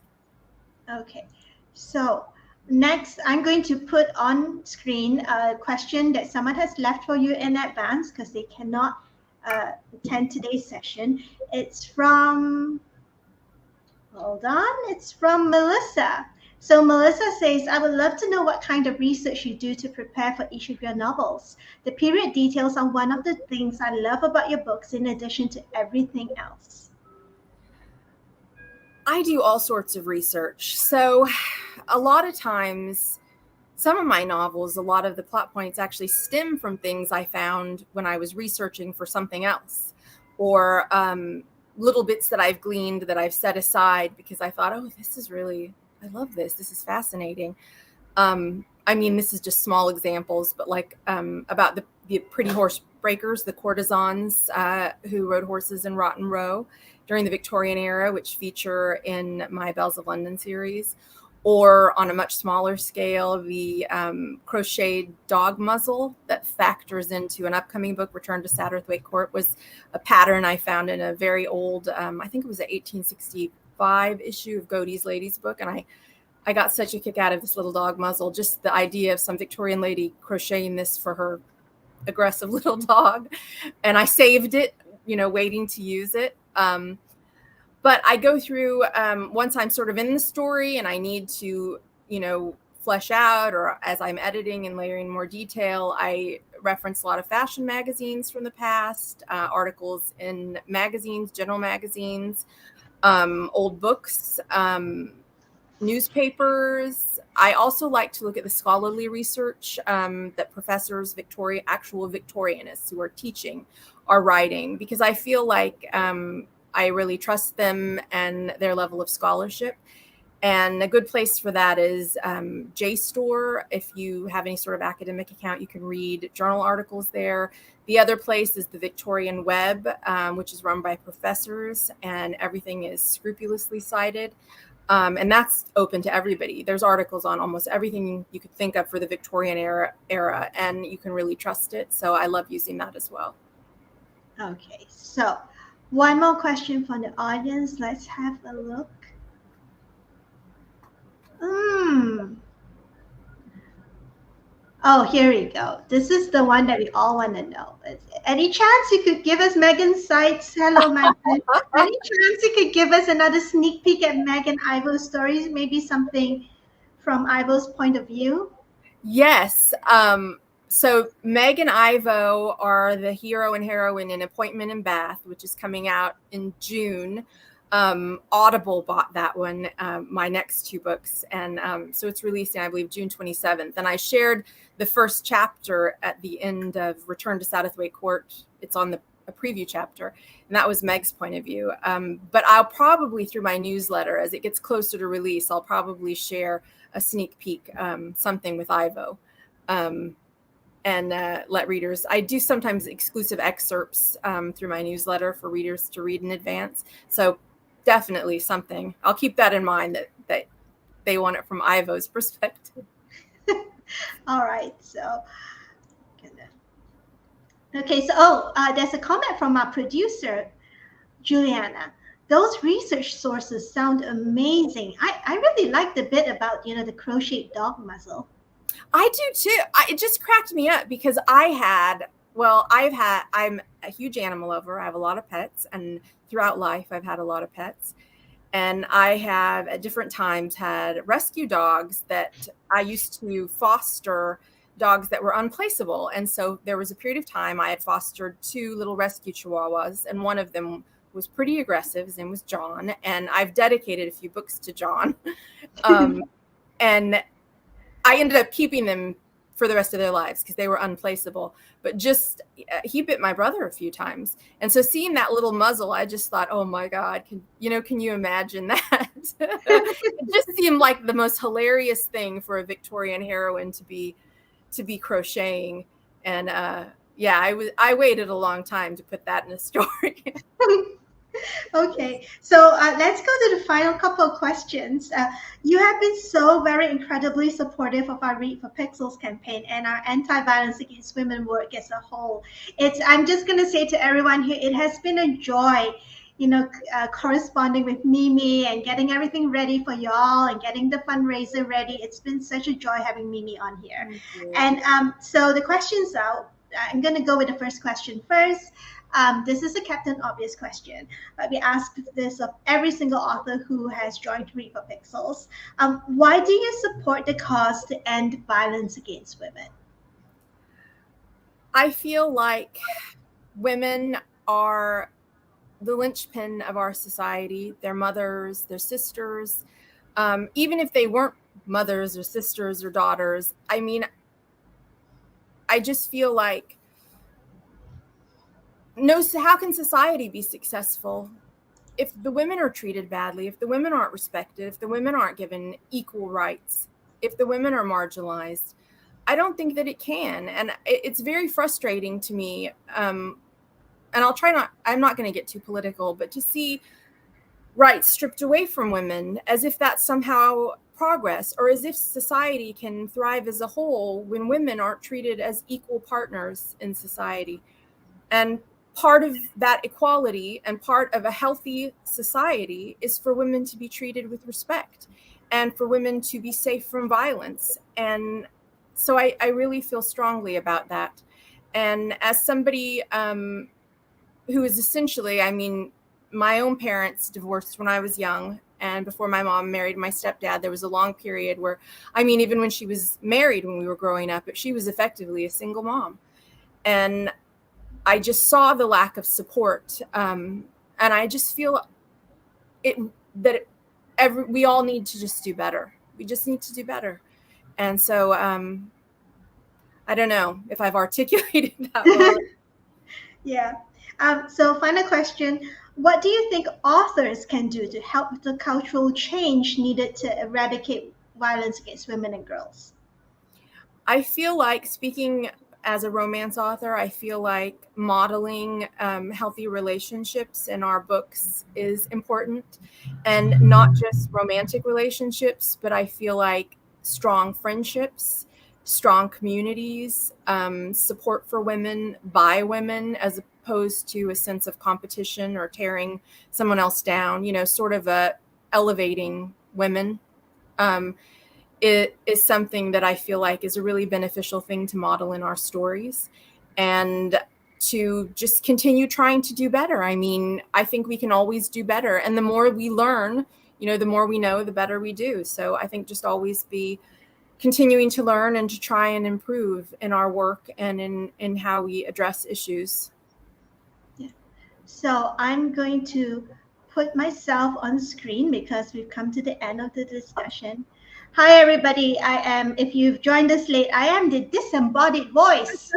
Okay. So next, I'm going to put on screen a question that someone has left for you in advance because they cannot attend today's session. It's from, hold on, it's from Melissa. So Melissa says, I would love to know what kind of research you do to prepare for each of your novels. The period details are one of the things I love about your books in addition to everything else. I do all sorts of research. So a lot of times, some of my novels, a lot of the plot points actually stem from things I found when I was researching for something else, or little bits that I've gleaned that I've set aside because I thought, oh, this is really I love this. This is fascinating. I mean, this is just small examples, but like about the pretty horse breakers, the courtesans who rode horses in Rotten Row during the Victorian era, which feature in my Bells of London series. Or on a much smaller scale, the crocheted dog muzzle that factors into an upcoming book, Return to Satterthwaite Court, was a pattern I found in a very old, I think it was an 1865 issue of Godey's Ladies book. And I got such a kick out of this little dog muzzle, just the idea of some Victorian lady crocheting this for her aggressive little dog. And I saved it, waiting to use it. But I go through, once I'm sort of in the story and I need to, flesh out, or as I'm editing and layering more detail, I reference a lot of fashion magazines from the past, articles in magazines, general magazines, old books, newspapers. I also like to look at the scholarly research that professors, actual Victorianists who are teaching, are writing, because I feel like I really trust them and their level of scholarship. And a good place for that is JSTOR. If you have any sort of academic account, you can read journal articles there. The other place is the Victorian Web, which is run by professors, and everything is scrupulously cited. And that's open to everybody. There's articles on almost everything you could think of for the Victorian era, and you can really trust it. So I love using that as well. Okay, so one more question from the audience. Let's have a look. Oh, here we go. This is the one that we all want to know. Any chance you could give us Megan's sights? Hello, Megan. Any chance you could give us another sneak peek at Meg and Ivo's stories? Maybe something from Ivo's point of view? Yes. So Meg and Ivo are the hero and heroine in Appointment in Bath, which is coming out in June. Audible bought that one, my next two books. And so it's releasing, I believe, June 27th. And I shared the first chapter at the end of Return to Satterthwaite Court. It's on a preview chapter. And that was Meg's point of view. But I'll probably, through my newsletter, as it gets closer to release, I'll probably share a sneak peek, something with Ivo. And let readers, I do sometimes exclusive excerpts through my newsletter for readers to read in advance. So definitely something. I'll keep that in mind, that they want it from Ivo's perspective. All right. So, okay. So, there's a comment from our producer, Juliana. Those research sources sound amazing. I really like the bit about, the crocheted dog muzzle. I do too. It just cracked me up because I'm a huge animal lover. I have a lot of pets, and throughout life, I've had a lot of pets. And I have at different times had rescue dogs that I used to foster, dogs that were unplaceable. And so there was a period of time I had fostered two little rescue chihuahuas, and one of them was pretty aggressive. His name was John, and I've dedicated a few books to John. And I ended up keeping them for the rest of their lives because they were unplaceable. But just he bit my brother a few times, and so seeing that little muzzle, I just thought, oh my God, can you imagine that? It just seemed like the most hilarious thing for a Victorian heroine to be crocheting. And I waited a long time to put that in a story. Okay, so let's go to the final couple of questions. You have been so very incredibly supportive of our Read for Pixels campaign and our anti-violence against women work as a whole. I'm just going to say to everyone here, it has been a joy, corresponding with Mimi and getting everything ready for y'all and getting the fundraiser ready. It's been such a joy having Mimi on here. And so the questions out, I'm going to go with the first question first. This is a Captain Obvious question, but we ask this of every single author who has joined Read for Pixels. Why do you support the cause to end violence against women? I feel like women are the linchpin of our society. Their mothers, their sisters, even if they weren't mothers or sisters or daughters. I mean, I just feel like, how can society be successful if the women are treated badly, if the women aren't respected, if the women aren't given equal rights, if the women are marginalized, I don't think that it can. And it's very frustrating to me. And I'm not going to get too political, but to see rights stripped away from women as if that's somehow progress, or as if society can thrive as a whole when women aren't treated as equal partners in society. And part of that equality and part of a healthy society is for women to be treated with respect and for women to be safe from violence. And so I really feel strongly about that. And as somebody who is essentially, I mean, my own parents divorced when I was young. And before my mom married my stepdad, there was a long period where, I mean, even when she was married when we were growing up, she was effectively a single mom. And I just saw the lack of support. And I just feel we all need to just do better. We just need to do better. And so I don't know if I've articulated that well. Yeah. So final question. What do you think authors can do to help with the cultural change needed to eradicate violence against women and girls? I feel like, speaking as a romance author, I feel like modeling healthy relationships in our books is important, and not just romantic relationships, but I feel like strong friendships, strong communities, support for women by women, as opposed to a sense of competition or tearing someone else down, sort of elevating women. It is something that I feel like is a really beneficial thing to model in our stories, and to just continue trying to do better. I mean, I think we can always do better. And the more we learn, the more we know, the better we do. So I think just always be continuing to learn and to try and improve in our work and in how we address issues. Yeah. So I'm going to put myself on screen because we've come to the end of the discussion. Hi, everybody. If you've joined us late, I am the disembodied voice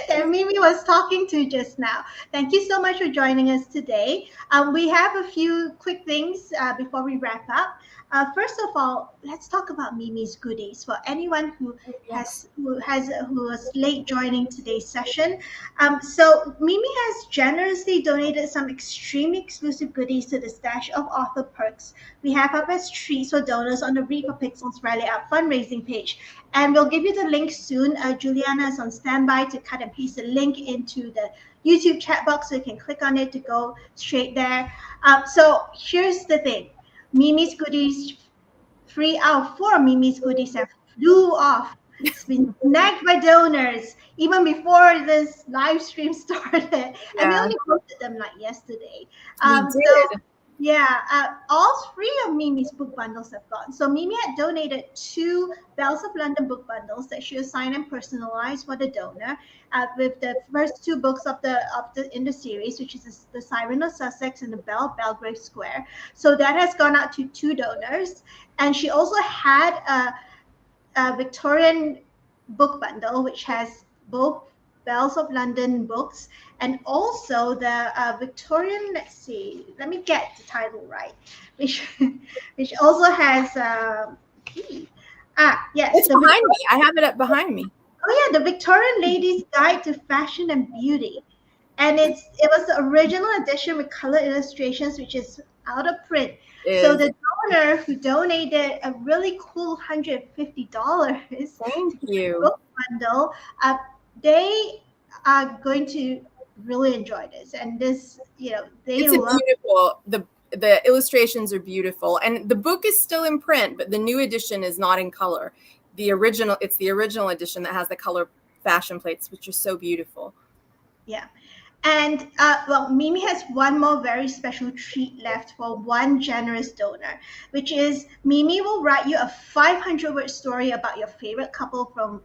that Mimi was talking to just now. Thank you so much for joining us today. We have a few quick things before we wrap up. First of all, let's talk about Mimi's goodies for anyone who was late joining today's session. So Mimi has generously donated some extremely exclusive goodies to the stash of author perks we have up as treats for donors on the Read for Pixels Riley Out fundraising page. And we'll give you the link soon. Juliana is on standby to cut and paste the link into the YouTube chat box so you can click on it to go straight there. So here's the thing. Mimi's goodies, 3 out of 4 Mimi's goodies have flew off. It's been snagged by donors even before this live stream started. Yeah. And we only posted them like yesterday. We did. All 3 of Mimi's book bundles have gone. So Mimi had donated 2 Bells of London book bundles that she assigned and personalized for the donor, with the first 2 books in the series, which is The Siren of Sussex and The Belle of Belgrave Square. So that has gone out to 2 donors. And she also had a Victorian book bundle, which has both Bells of London books and also the Victorian, let me get the title right, which also has, it's behind me. I have it up behind me. Oh yeah, the Victorian Lady's Guide to Fashion and Beauty. And it was the original edition with color illustrations, which is out of print. So the donor who donated a really cool $150 Thank you. book bundle, they are going to really enjoy this. And this, it's beautiful. The illustrations are beautiful, and the book is still in print, but the new edition is not in color. It's the original edition that has the color fashion plates, which are so beautiful. Yeah. And Mimi has one more very special treat left for one generous donor, which is Mimi will write you a 500-word story about your favorite couple from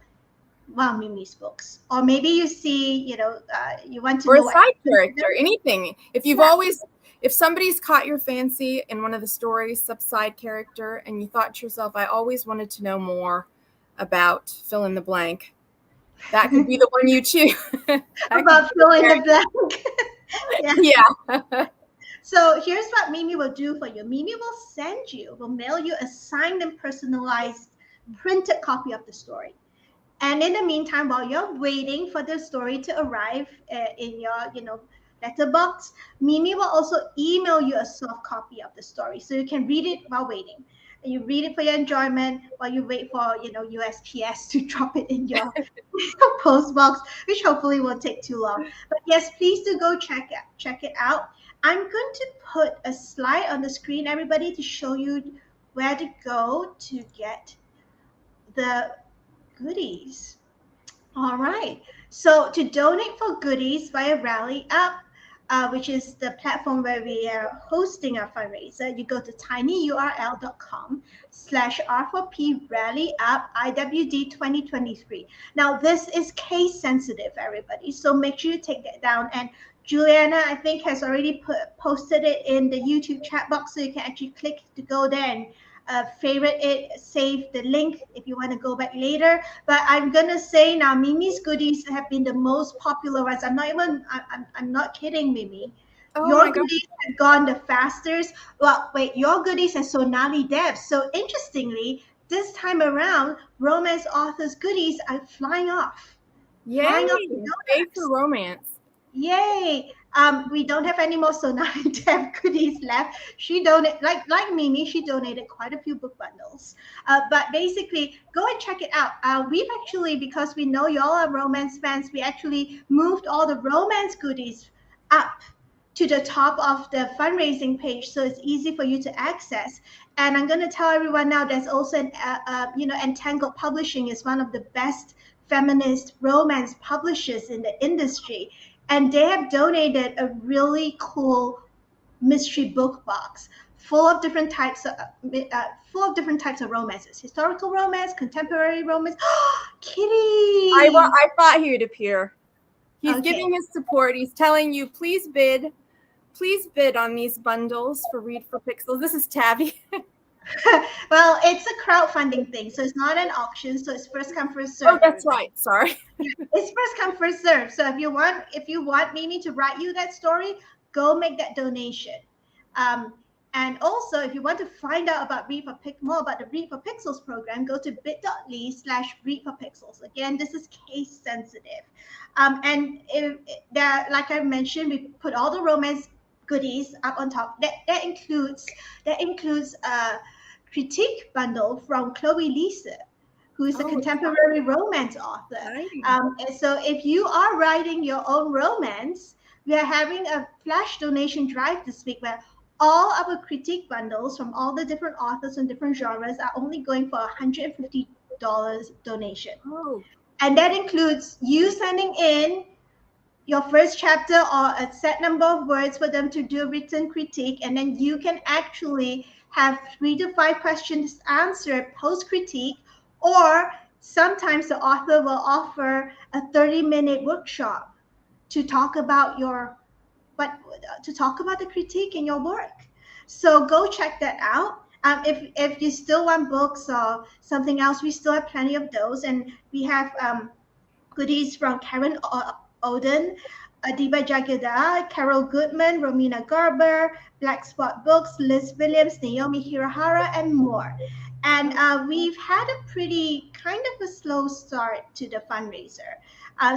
one of Mimi's books. Or maybe you see, you want to know. Or a side character, anything. If somebody's caught your fancy in one of the stories, side character, and you thought to yourself, I always wanted to know more about fill in the blank, that could be the one you choose. About fill in the blank. Yeah. So here's what Mimi will do for you. Mimi will mail you a signed and personalized printed copy of the story. And in the meantime, while you're waiting for the story to arrive in your, letterbox, Mimi will also email you a soft copy of the story, so you can read it while waiting. And you read it for your enjoyment while you wait for USPS to drop it in your post box, which hopefully won't take too long. But yes, please do go check it out. I'm going to put a slide on the screen, everybody, to show you where to go to get the goodies. All right. So to donate for goodies via Rally Up, which is the platform where we are hosting our fundraiser, you go to tinyurl.com/R4P Rally Up IWD 2023. Now, this is case sensitive, everybody. So make sure you take that down. And Juliana, I think, has already posted it in the YouTube chat box, so you can actually click to go there and favorite it, save the link if you want to go back later. But I'm gonna say now, Mimi's goodies have been the most popular ones. I'm not kidding, Mimi. Oh Your goodies have gone the fastest. Well, wait, your goodies are Sonali Dev. So interestingly, this time around, romance authors' goodies are flying off. Yay! Yay for romance. Yay! We don't have any more Sonali Dev goodies left. She donated, like Mimi, she donated quite a few book bundles. But basically, go and check it out. We've actually, because we know y'all are romance fans, we actually moved all the romance goodies up to the top of the fundraising page, so it's easy for you to access. And I'm going to tell everyone now, there's also Entangled Publishing is one of the best feminist romance publishers in the industry. And they have donated a really cool mystery book box full of different types of romances: historical romance, contemporary romance. Kitty! I thought he would appear. He's giving his support. He's telling you, please bid on these bundles for Read for Pixels. This is Tabby. Well, it's a crowdfunding thing, so it's not an auction, so it's first come, first serve. Oh, that's right. Sorry. It's first come, first serve. So if you want Mimi to write you that story, go make that donation. And also, if you want to find out about more about the Read for Pixels program, go to bit.ly/Read for Pixels. Again, this is case sensitive. And like I mentioned, we put all the romance goodies up on top. That includes a critique bundle from Chloe Lisa, who is a contemporary romance author. And so if you are writing your own romance, we are having a flash donation drive this week where all of our critique bundles from all the different authors and different genres are only going for $150 donation. And that includes you sending in your first chapter or a set number of words for them to do a written critique, and then you can actually have 3 to 5 questions answered post critique, or sometimes the author will offer a 30-minute workshop to talk about the critique in your work. So go check that out. If you still want books or something else, we still have plenty of those, and we have goodies from Karen Oden, Adiba Jagada, Carol Goodman, Romina Garber, Black Spot Books, Liz Williams, Naomi Hirahara, and more. And we've had a pretty kind of a slow start to the fundraiser.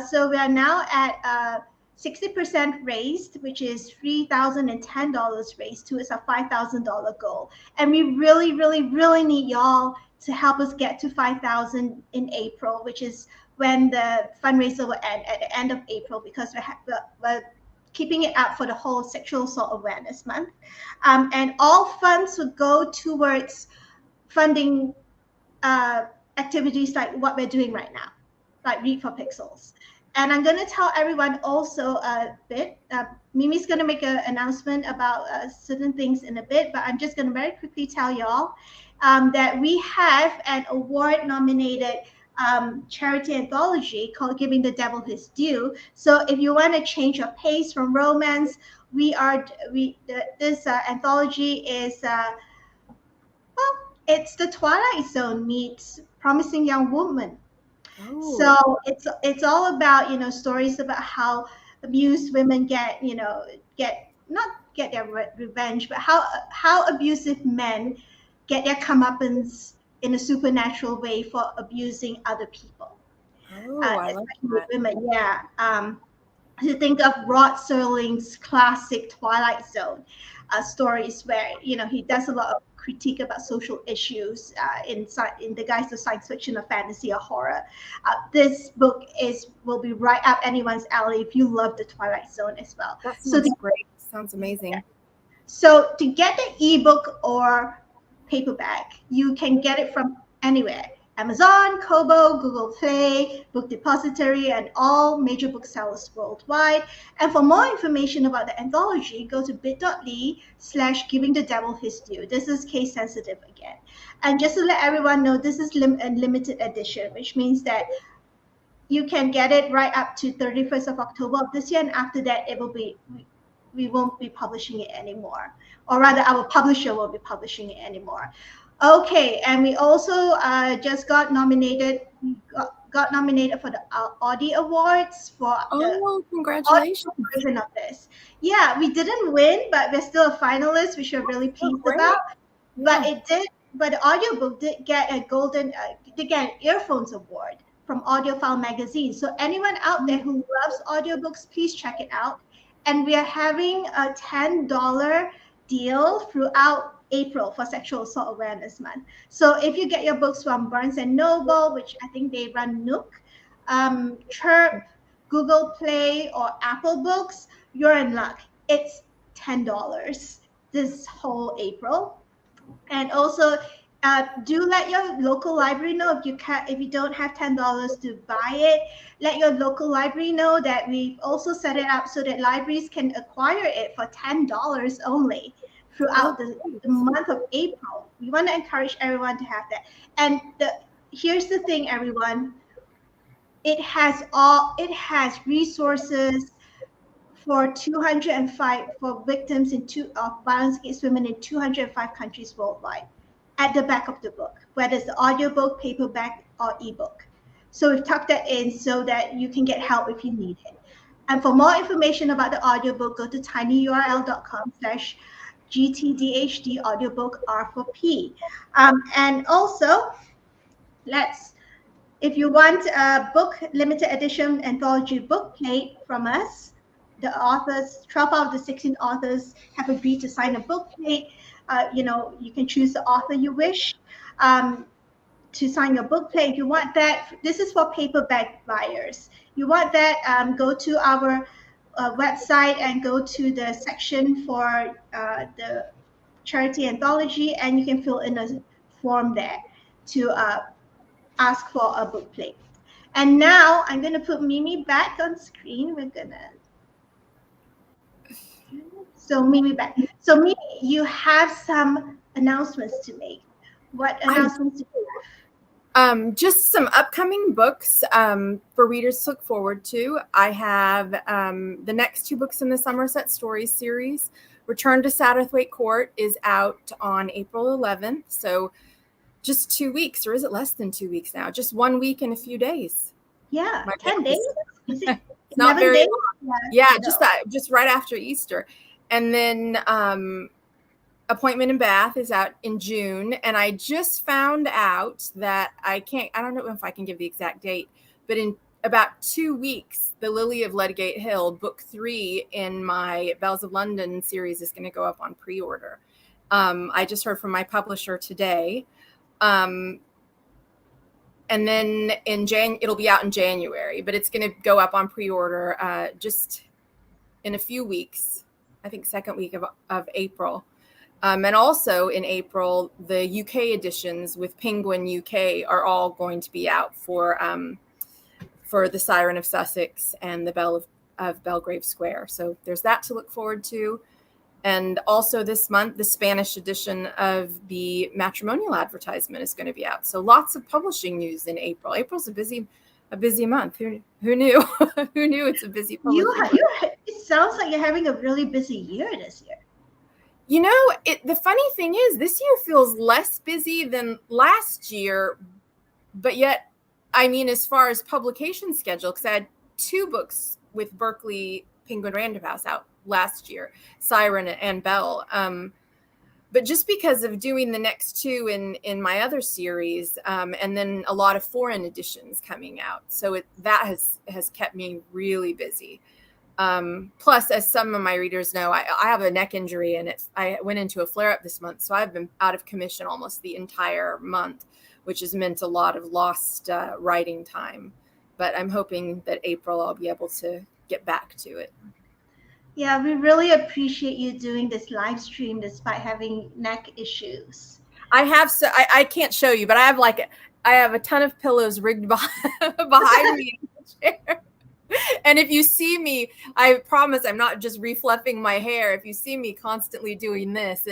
So we are now at 60% raised, which is $3,010 raised towards a $5,000 goal. And we really, really, really need y'all to help us get to 5,000 in April, which is when the fundraiser will end at the end of April, because we're keeping it up for the whole Sexual Assault Awareness Month. And all funds will go towards funding activities like what we're doing right now, like Read for Pixels. And I'm going to tell everyone also a bit. Mimi's going to make an announcement about certain things in a bit, but I'm just going to very quickly tell y'all that we have an award-nominated charity anthology called Giving the Devil His Due. So if you want to change your pace from romance, this anthology is it's the Twilight Zone meets Promising Young Woman. So it's all about stories about how abused women get not get their revenge, but how abusive men get their comeuppance in a supernatural way for abusing other people, Oh, I like especially that. women. Yeah. To think of Rod Serling's classic Twilight Zone stories, where he does a lot of critique about social issues in the guise of science fiction or fantasy or horror. This book will be right up anyone's alley if you love the Twilight Zone as well. That So sounds great. Sounds amazing. so to get the ebook or paperback, you can get it from anywhere. Amazon, Kobo, Google Play, Book Depository, and all major booksellers worldwide. And for more information about the anthology, go to bit.ly/giving the devil his due. This is case sensitive again. And just to let everyone know, this is a limited edition, which means that you can get it right up to 31st of October of this year. And after that, we won't be publishing it anymore, or rather our publisher won't be publishing it anymore. Okay, and we also just got nominated for the Audie Awards for the Congratulations. version of this. Yeah, we didn't win, but we're still a finalist, which we're really pleased about. Yeah. But the audiobook did get a did get an Earphones Award from Audiophile magazine. So anyone out there who loves audiobooks, please check it out. And we are having a $10 deal throughout April for Sexual Assault Awareness Month. So if you get your books from Barnes and Noble, which I think they run Nook, Chirp, Google Play, or Apple Books, you're in luck. It's $10 this whole April. And also, do let your local library know if you don't have $10 to buy it. Let your local library know that we've also set it up so that libraries can acquire it for $10 only throughout the month of April. We want to encourage everyone to have that. And here's the thing, everyone. It has resources for 205 for victims of violence against women in 205 countries worldwide at the back of the book, whether it's the audiobook, paperback, or ebook. So we've tucked that in so that you can get help if you need it. And for more information about the audiobook, go to tinyurl.com/GTDHD audiobook R4P. And also, if you want a book limited edition anthology book plate from us, the authors, 12 out of the 16 authors have agreed to sign a book plate. You can choose the author you wish to sign your book plate. If you want that, this is for paperback buyers. You want that, go to our website and go to the section for the charity anthology, and you can fill in a form there to ask for a book plate. And now I'm going to put Mimi back on screen. So Mimi back. So Mimi, you have some announcements to make. What announcements do you have? Just some upcoming books for readers to look forward to. I have the next 2 books in the Somerset Stories series. Return to Satterthwaite Court is out on April 11th. So just 2 weeks, or is it less than 2 weeks now? Just 1 week and a few days. Yeah, 10 days. Is it not very days? long. Yeah, just right after Easter. And then Appointment in Bath is out in June. And I just found out that I don't know if I can give the exact date, but in about 2 weeks, The Lily of Ludgate Hill, book 3 in my Bells of London series is going to go up on pre-order. I just heard from my publisher today. And then it'll be out in January, but it's going to go up on pre-order just in a few weeks. I think second week of April. And also in April, the UK editions with Penguin UK are all going to be out for The Siren of Sussex and The Belle of Belgrave Square. So there's that to look forward to. And also this month, the Spanish edition of the Matrimonial Advertisement is going to be out. So lots of publishing news in April. April's a busy month. Who knew? Who knew it's a busy publishing month? It sounds like you're having a really busy year this year. The funny thing is, this year feels less busy than last year, but yet, as far as publication schedule, because I had 2 books with Berkeley Penguin Random House out last year, Siren and Belle. But just because of doing the next two in my other series, and then a lot of foreign editions coming out, so that has kept me really busy. Plus, as some of my readers know, I have a neck injury, and I went into a flare-up this month, so I've been out of commission almost the entire month, which has meant a lot of lost writing time. But I'm hoping that April I'll be able to get back to it. Yeah, we really appreciate you doing this live stream despite having neck issues. I can't show you, but I have a ton of pillows rigged behind me in the chair. And if you see me, I promise I'm not just refluffing my hair. If you see me constantly doing this,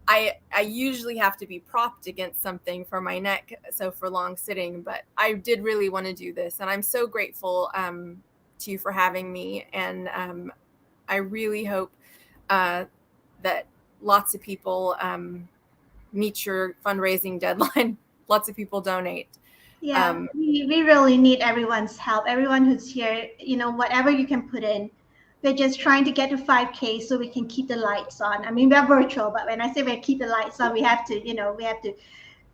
I usually have to be propped against something for my neck, so for long sitting, but I did really want to do this, and I'm so grateful to you for having me, and I really hope that lots of people meet your fundraising deadline. Lots of people donate. Yeah, we really need everyone's help. Everyone who's here, whatever you can put in. We're just trying to get to 5K so we can keep the lights on. I mean, we're virtual, but when I say we keep the lights on, we have to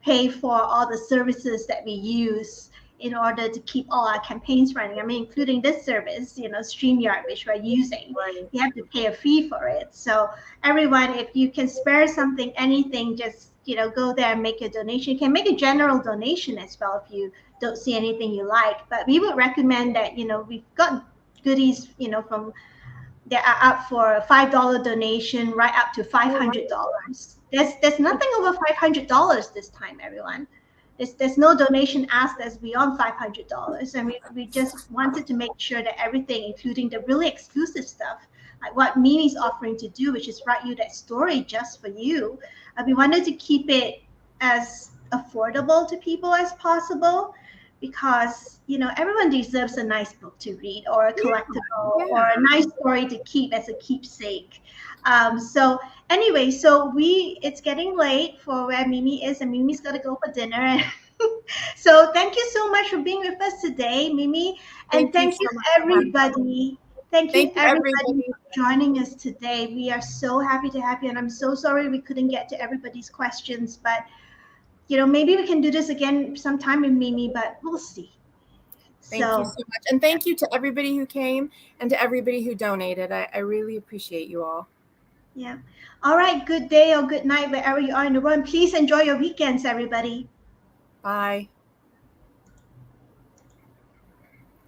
pay for all the services that we use in order to keep all our campaigns running. I mean, including this service, StreamYard, which we're using. Right. You have to pay a fee for it. So everyone, if you can spare something, anything, just, go there and make a donation. You can make a general donation as well if you don't see anything you like. But we would recommend that, we've got goodies, from they are up for a $5 donation right up to $500. There's nothing over $500 this time, everyone. There's no donation asked that's beyond $500, and we just wanted to make sure that everything, including the really exclusive stuff, like what Mimi's offering to do, which is write you that story just for you. We wanted to keep it as affordable to people as possible, because everyone deserves a nice book to read, or a collectible, or a nice story to keep as a keepsake. So anyway, it's getting late for where Mimi is, and Mimi's got to go for dinner. So thank you so much for being with us today, Mimi, and thank you everybody. Thank you everybody for joining us today. We are so happy to have you, and I'm so sorry we couldn't get to everybody's questions, but maybe we can do this again sometime with Mimi, but we'll see. Thank you so much. And thank you to everybody who came and to everybody who donated. I really appreciate you all. Yeah. All right. Good day or good night, wherever you are in the world. Please enjoy your weekends, everybody. Bye.